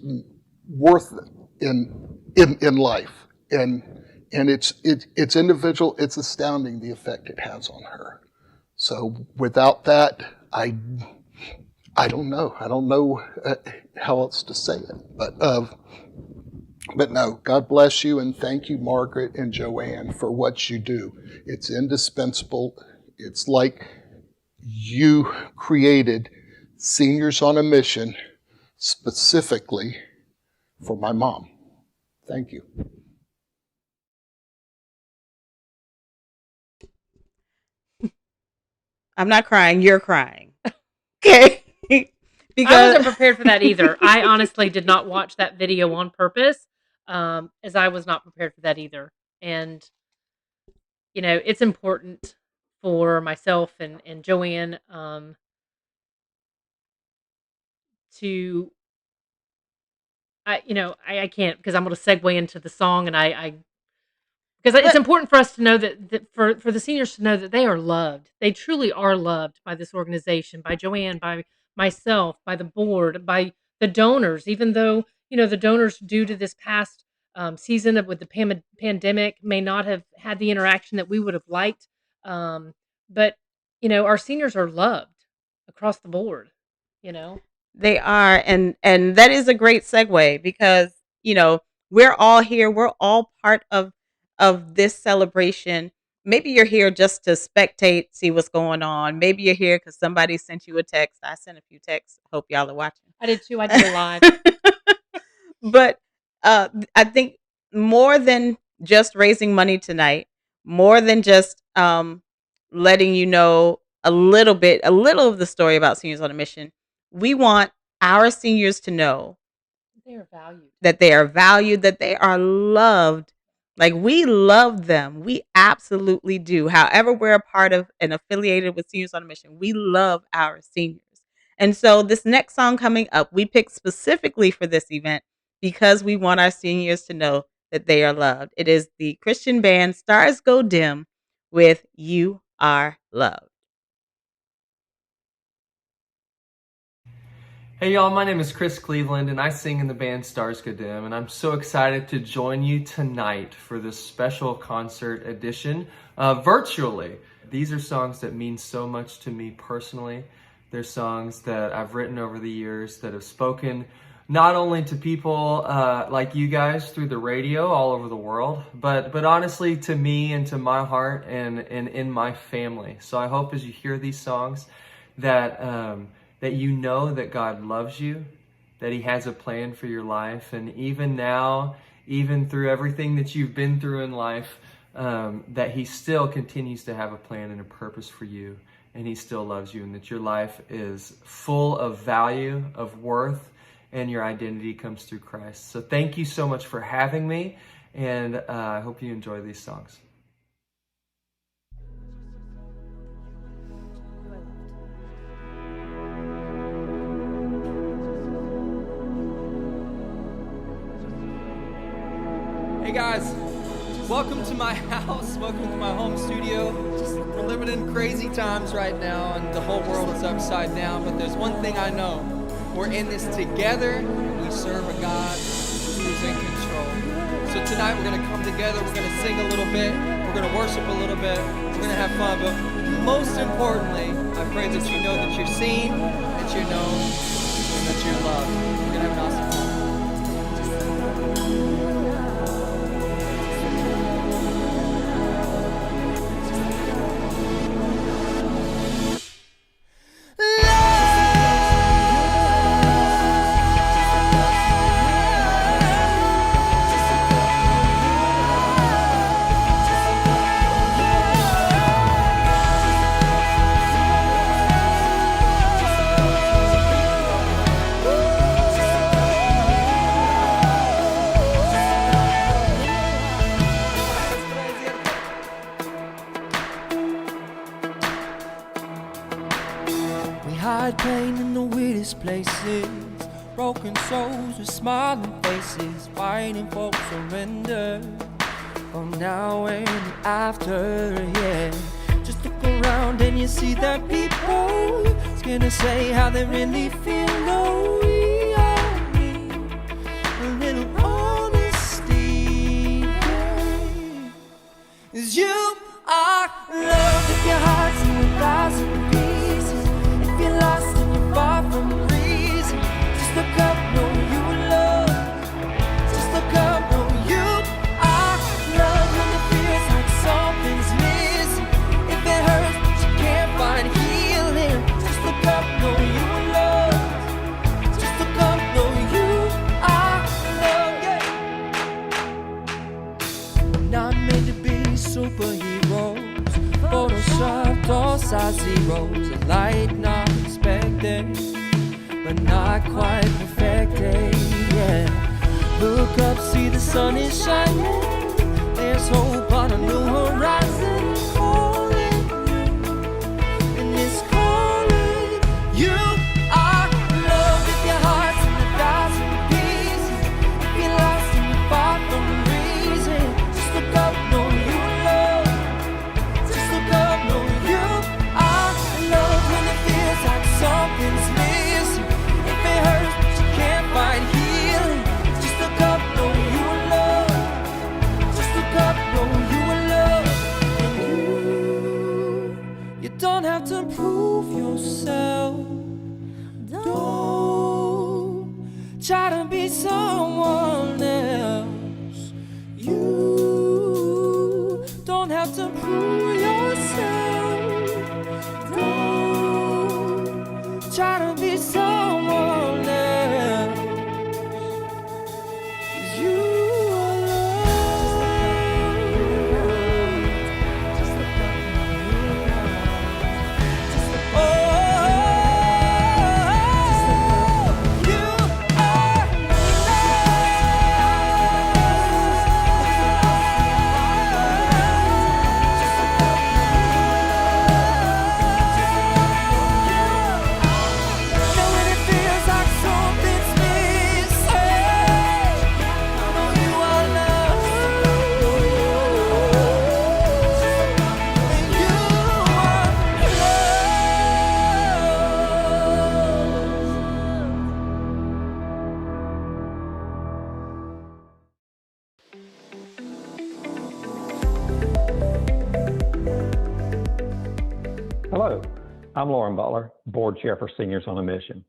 worth it in life. And it's individual. It's astounding the effect it has on her. So without that, I don't know. I don't know how else to say it. But no, God bless you, and thank you, Margaret and Joanne, for what you do. It's indispensable. It's like you created Seniors on a Mission specifically for my mom. Thank you. I'm not crying. You're crying. Okay. I wasn't prepared for that either. I honestly did not watch that video on purpose, as I was not prepared for that either. And, it's important for myself and Joanne to, I can't, because I'm going to segue into the song, and because it's important for us to know that for the seniors to know that they are loved. They truly are loved by this organization, by Joanne, by myself, by the board, by the donors. Even though the donors, due to this past season with the pandemic, may not have had the interaction that we would have liked, but our seniors are loved across the board. They are, and that is a great segue, because we're all here. We're all part of this celebration. Maybe you're here just to spectate, see what's going on. Maybe you're here because somebody sent you a text. I sent a few texts. Hope y'all are watching. I did too. I did a live. But I think more than just raising money tonight, more than just letting you know a little of the story about Seniors on a Mission, we want our seniors to know they are valued, that they are loved. Like, we love them. We absolutely do. However, we're a part of and affiliated with Seniors on a Mission, we love our seniors. And so this next song coming up, we picked specifically for this event because we want our seniors to know that they are loved. It is the Christian band Stars Go Dim with You Are Loved. Hey y'all, my name is Chris Cleveland and I sing in the band Stars Go Dim, and I'm so excited to join you tonight for this special concert edition virtually. These are songs that mean so much to me personally. They're songs that I've written over the years that have spoken not only to people like you guys through the radio all over the world, but honestly to me and to my heart and in my family. So I hope as you hear these songs that you know that God loves you, that He has a plan for your life, and even now, even through everything that you've been through in life, that He still continues to have a plan and a purpose for you, and He still loves you, and that your life is full of value, of worth, and your identity comes through Christ. So thank you so much for having me, and I hope you enjoy these songs. Hey guys, welcome to my house, welcome to my home studio. We're living in crazy times right now and the whole world is upside down, but there's one thing I know. We're in this together. We serve a God who's in control. So tonight we're going to come together, we're going to sing a little bit, we're going to worship a little bit, we're going to have fun, but most importantly, I pray that you know that you're seen, that you're known, and that you're loved. We're going to have an awesome time. Lying in the weirdest places, broken souls with smiling faces, fighting for surrender. For now and after, yeah. Just look around and you see that people is gonna say how they really feel. No, we all need a little honesty. Yeah. 'Cause you are loved if your heart's in 1,000 pieces. If you're lost and you're far from reason, just look up, know you love. Just look up, know you are loved. When it feels like something's missing, if it hurts but you can't find healing, just look up, know you love. Just look up, know you are loved. Yeah. We're not meant to be superheroes, photoshopped all size zeros, a light not expected, but not quite perfected, yeah. Look up, see the sun is shining, there's hope on a new horizon, calling, and it's calling. You are loved if your heart's in 1,000 pieces, if you're lost and you're far from the reason, just look up, know you love. Just look up, know you are loved. When it feels like something's missing, if it hurts but you can't find healing, just look up, know you are loved. Just look up, know you are loved. And you don't have to prove yourself. Don't try to be someone else. You don't have to prove yourself. Don't try to be someone else. 'Cause you are loved. Oh, you are Know when it feels like something's missing, I know you are loved. And you are Hello, I'm Lauren Butler, Board Chair for Seniors on a Mission.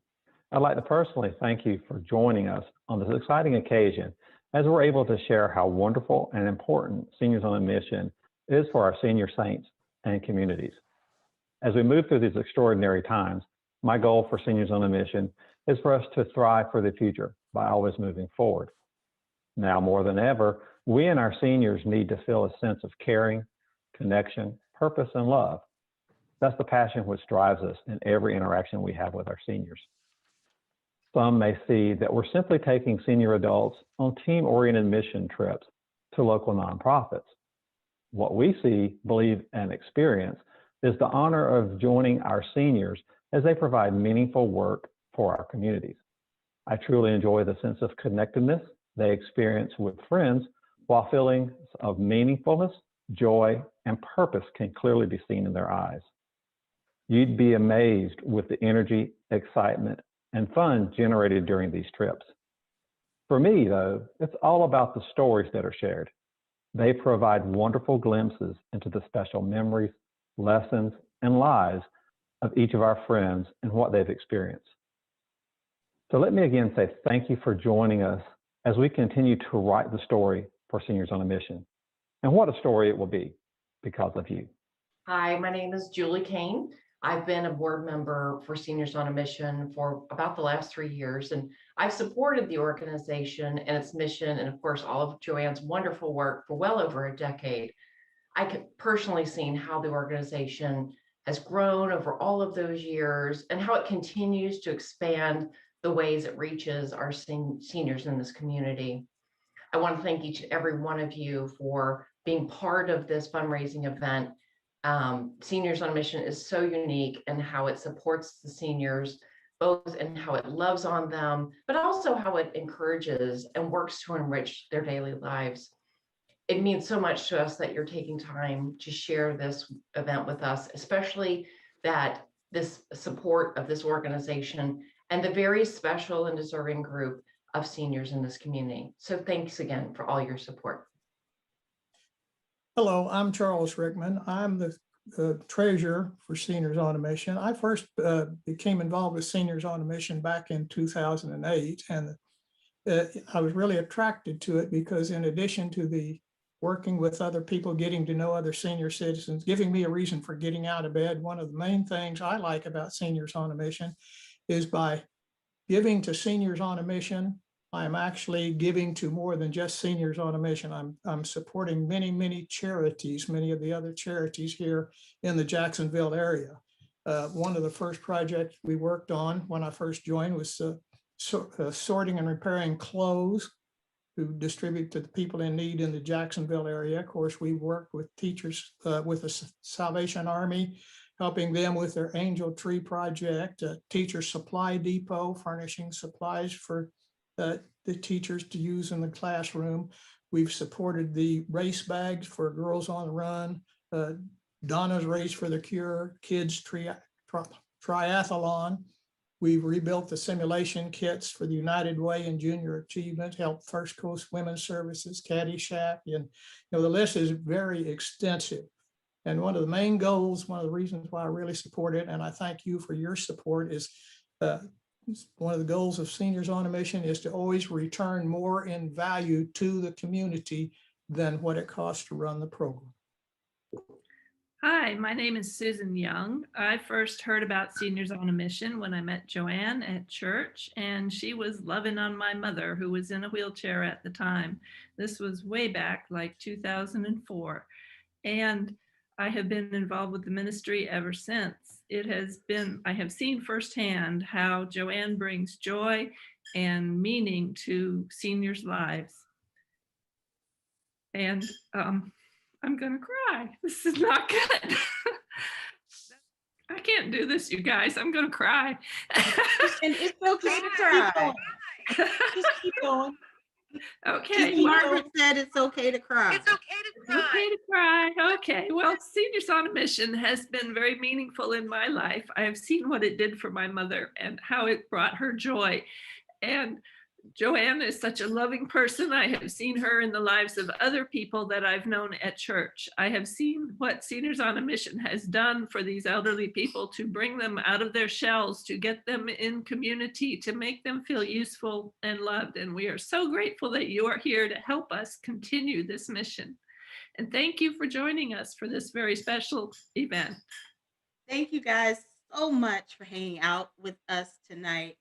I'd like to personally thank you for joining us on this exciting occasion as we're able to share how wonderful and important Seniors on a Mission is for our senior saints and communities. As we move through these extraordinary times, my goal for Seniors on a Mission is for us to thrive for the future by always moving forward. Now more than ever, we and our seniors need to feel a sense of caring, connection, purpose, and love. That's the passion which drives us in every interaction we have with our seniors. Some may see that we're simply taking senior adults on team-oriented mission trips to local nonprofits. What we see, believe, and experience is the honor of joining our seniors as they provide meaningful work for our communities. I truly enjoy the sense of connectedness they experience with friends, while feelings of meaningfulness, joy, and purpose can clearly be seen in their eyes. You'd be amazed with the energy, excitement, and fun generated during these trips. For me, though, it's all about the stories that are shared. They provide wonderful glimpses into the special memories, lessons, and lives of each of our friends and what they've experienced. So let me again say thank you for joining us as we continue to write the story for Seniors on a Mission. And what a story it will be because of you. Hi, my name is Julie Kane. I've been a board member for Seniors on a Mission for about the last 3 years, and I've supported the organization and its mission, and of course, all of Joanne's wonderful work for well over a decade. I could personally seen how the organization has grown over all of those years and how it continues to expand the ways it reaches our seniors in this community. I want to thank each and every one of you for being part of this fundraising event. Seniors on a Mission is so unique in how it supports the seniors both in how it loves on them, but also how it encourages and works to enrich their daily lives. It means so much to us that you're taking time to share this event with us, especially that this support of this organization and the very special and deserving group of seniors in this community. So thanks again for all your support. Hello, I'm Charles Rickman. I'm the treasurer for Seniors on a Mission. I first became involved with Seniors on a Mission back in 2008, and I was really attracted to it because in addition to the working with other people, getting to know other senior citizens, giving me a reason for getting out of bed, one of the main things I like about Seniors on a Mission is by giving to Seniors on a Mission, I'm actually giving to more than just Seniors on a Mission. I'm supporting many charities, many of the other charities here in the Jacksonville area. One of the first projects we worked on when I first joined was sorting and repairing clothes to distribute to the people in need in the Jacksonville area. Of course, we worked with teachers with the Salvation Army, helping them with their Angel Tree project, Teacher Supply Depot, furnishing supplies for the teachers to use in the classroom. We've supported the race bags for Girls on the Run, Donna's Race for the Cure, Kids Triathlon. We've rebuilt the simulation kits for the United Way and Junior Achievement, helped First Coast Women's Services, Caddyshack, and the list is very extensive. And one of the main goals, one of the reasons why I really support it, and I thank you for your support, is one of the goals of Seniors on a Mission is to always return more in value to the community than what it costs to run the program. Hi, my name is Susan Young. I first heard about Seniors on a Mission when I met Joanne at church, and she was loving on my mother, who was in a wheelchair at the time. This was way back, like 2004. And I have been involved with the ministry ever since. I have seen firsthand how Joanne brings joy and meaning to seniors' lives. And I'm gonna cry. This is not good. I can't do this, you guys. I'm gonna cry. And it's okay to cry. Just keep going. Okay. Margaret said it's okay to cry. It's okay to cry. Okay. Well, Seniors on a Mission has been very meaningful in my life. I have seen what it did for my mother and how it brought her joy. And Joanne is such a loving person. I have seen her in the lives of other people that I've known at church. I have seen what Seniors on a Mission has done for these elderly people to bring them out of their shells, to get them in community, to make them feel useful and loved. And we are so grateful that you are here to help us continue this mission. And thank you for joining us for this very special event. Thank you guys so much for hanging out with us tonight.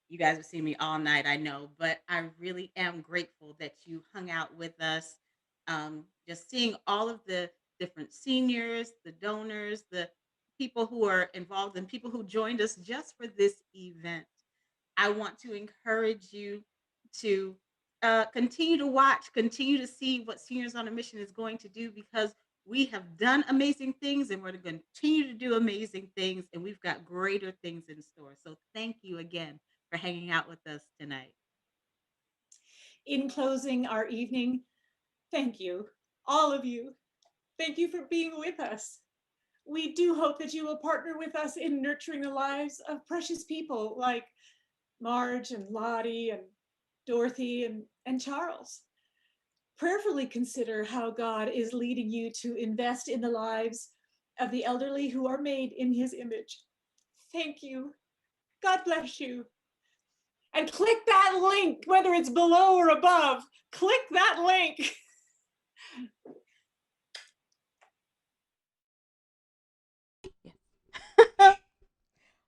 You guys have seen me all night, I know, but I really am grateful that you hung out with us. Just seeing all of the different seniors, the donors, the people who are involved, and people who joined us just for this event. I want to encourage you to continue to watch, continue to see what Seniors on a Mission is going to do, because we have done amazing things and we're going to continue to do amazing things, and we've got greater things in store. So thank you again for hanging out with us tonight. In closing our evening, thank you, all of you. Thank you for being with us. We do hope that you will partner with us in nurturing the lives of precious people like Marge and Lottie and Dorothy and Charles. Prayerfully consider how God is leading you to invest in the lives of the elderly who are made in His image. Thank you. God bless you. And click that link, whether it's below or above. Click that link.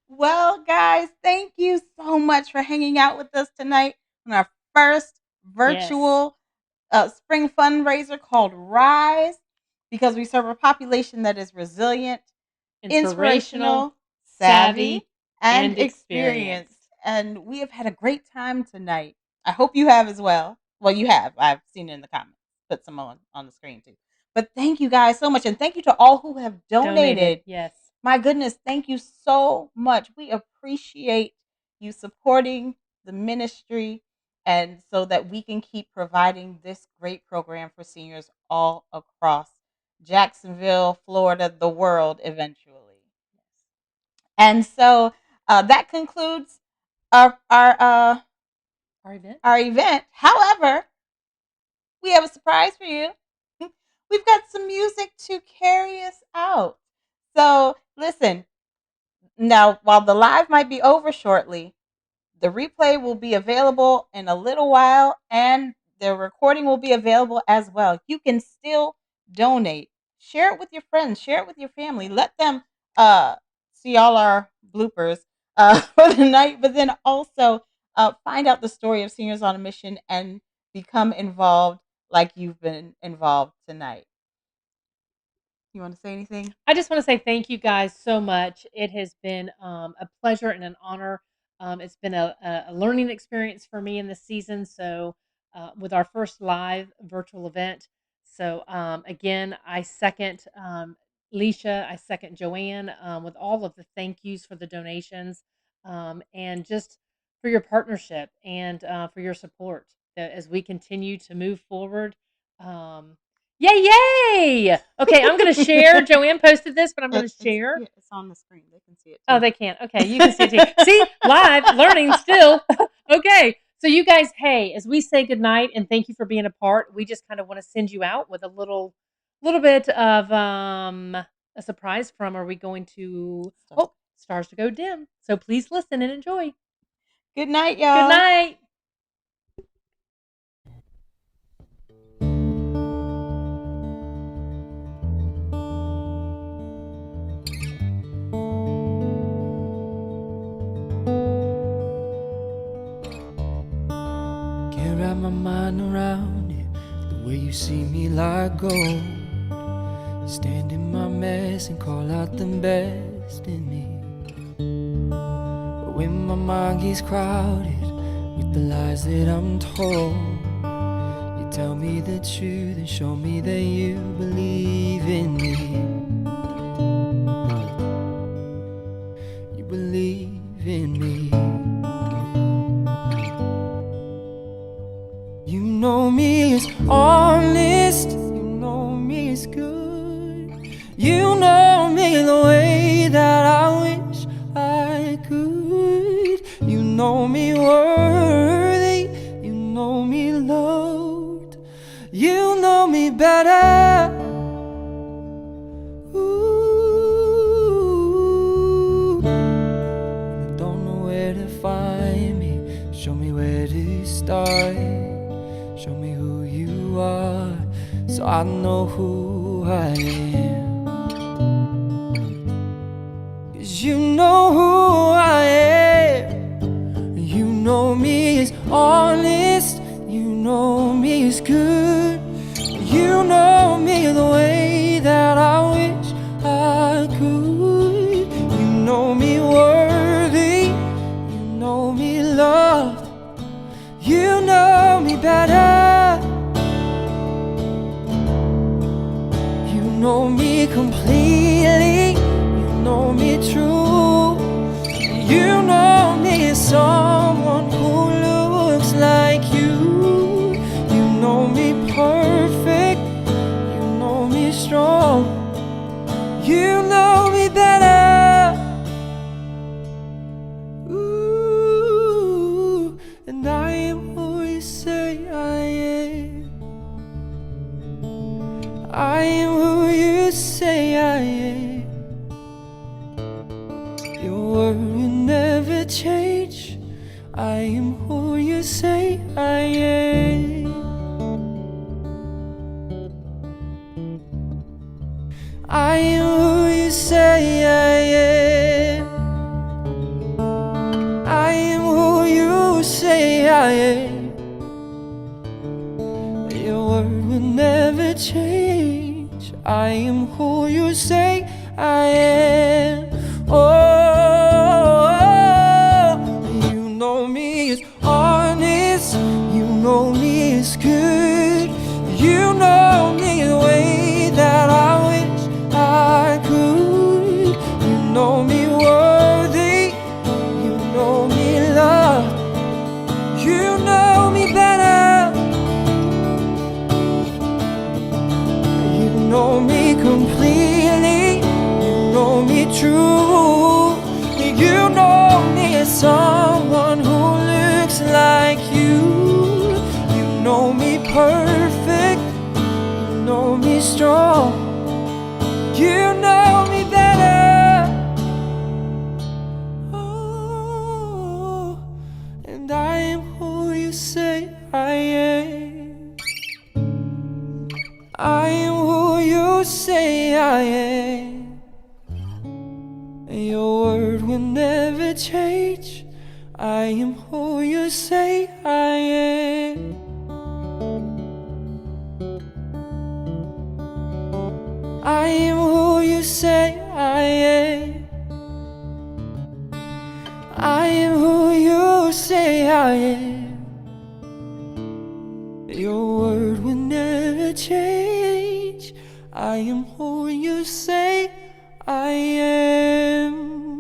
Well, guys, thank you so much for hanging out with us tonight on our first virtual spring fundraiser called Rise, because we serve a population that is resilient, inspirational, savvy, and experienced. And we have had a great time tonight. I hope you have as well. Well, you have. I've seen it in the comments. Put some on the screen too. But thank you guys so much. And thank you to all who have donated. Yes. My goodness, thank you so much. We appreciate you supporting the ministry, and so that we can keep providing this great program for seniors all across Jacksonville, Florida, the world eventually. And so that concludes our event. However, we have a surprise for you. We've got some music to carry us out. So listen, now while the live might be over shortly, the replay will be available in a little while, and the recording will be available as well. You can still donate. Share it with your friends. Share it with your family. Let them see all our bloopers for the night, but then also find out the story of Seniors on a Mission and become involved like you've been involved tonight. You want to say anything? I just want to say thank you guys so much. It has been a pleasure and an honor. It's been a learning experience for me in this season. So with our first live virtual event. So again, I second Leisha, I second Joanne with all of the thank yous for the donations and just for your partnership and for your support as we continue to move forward. Yay, yay! Okay, I'm going to share. Joanne posted this, but I'm going to share. It's on the screen. They can see it too. Oh, they can. Okay, you can see it too. See, live, learning still. Okay, so you guys, hey, as we say goodnight and thank you for being a part, we just kind of want to send you out with a little bit of a surprise from, are we going to, Stars to Go Dim. So please listen and enjoy. Good night, y'all. Good night. Can't wrap my mind around it, the way you see me like gold. Stand in my mess and call out the best in me. But when my mind gets crowded with the lies that I'm told, you tell me the truth and show me that you believe in me. You believe in me. You know me as honest, you know me as good. You know me the way that I wish I could. You know me worthy, you know me loved. You know me better. Ooh. I don't know where to find me. Show me where to start. Show me who you are, so I know who I am. 'Cause you know who I am. You know me as honest, you know me as good. You know me the way that I wish I could. You know me worthy, you know me loved. You know me better. You know me completely. You know me true. You know me as someone who looks like you. You know me perfect. You know me strong. You know me better. Ooh, and I am who you say I am. I am who you say I am. Your word will never change. I am who you say I am. I am who you say I am. I am who you say I am. Your word will never change. I am who you say I am. Oh, you know me as honest. You know me as good. You know me the way that I wish I could. You know me worthy. You know me loved. me true. You know me as someone who looks like you. You know me perfect. You know me strong. You know me better. Oh, and I am who you say I am. I am who you say I am. And your word will never change. I am who you say I am. I am who you say I am. I am who you say I am. Your word will never change. I am who you say I am.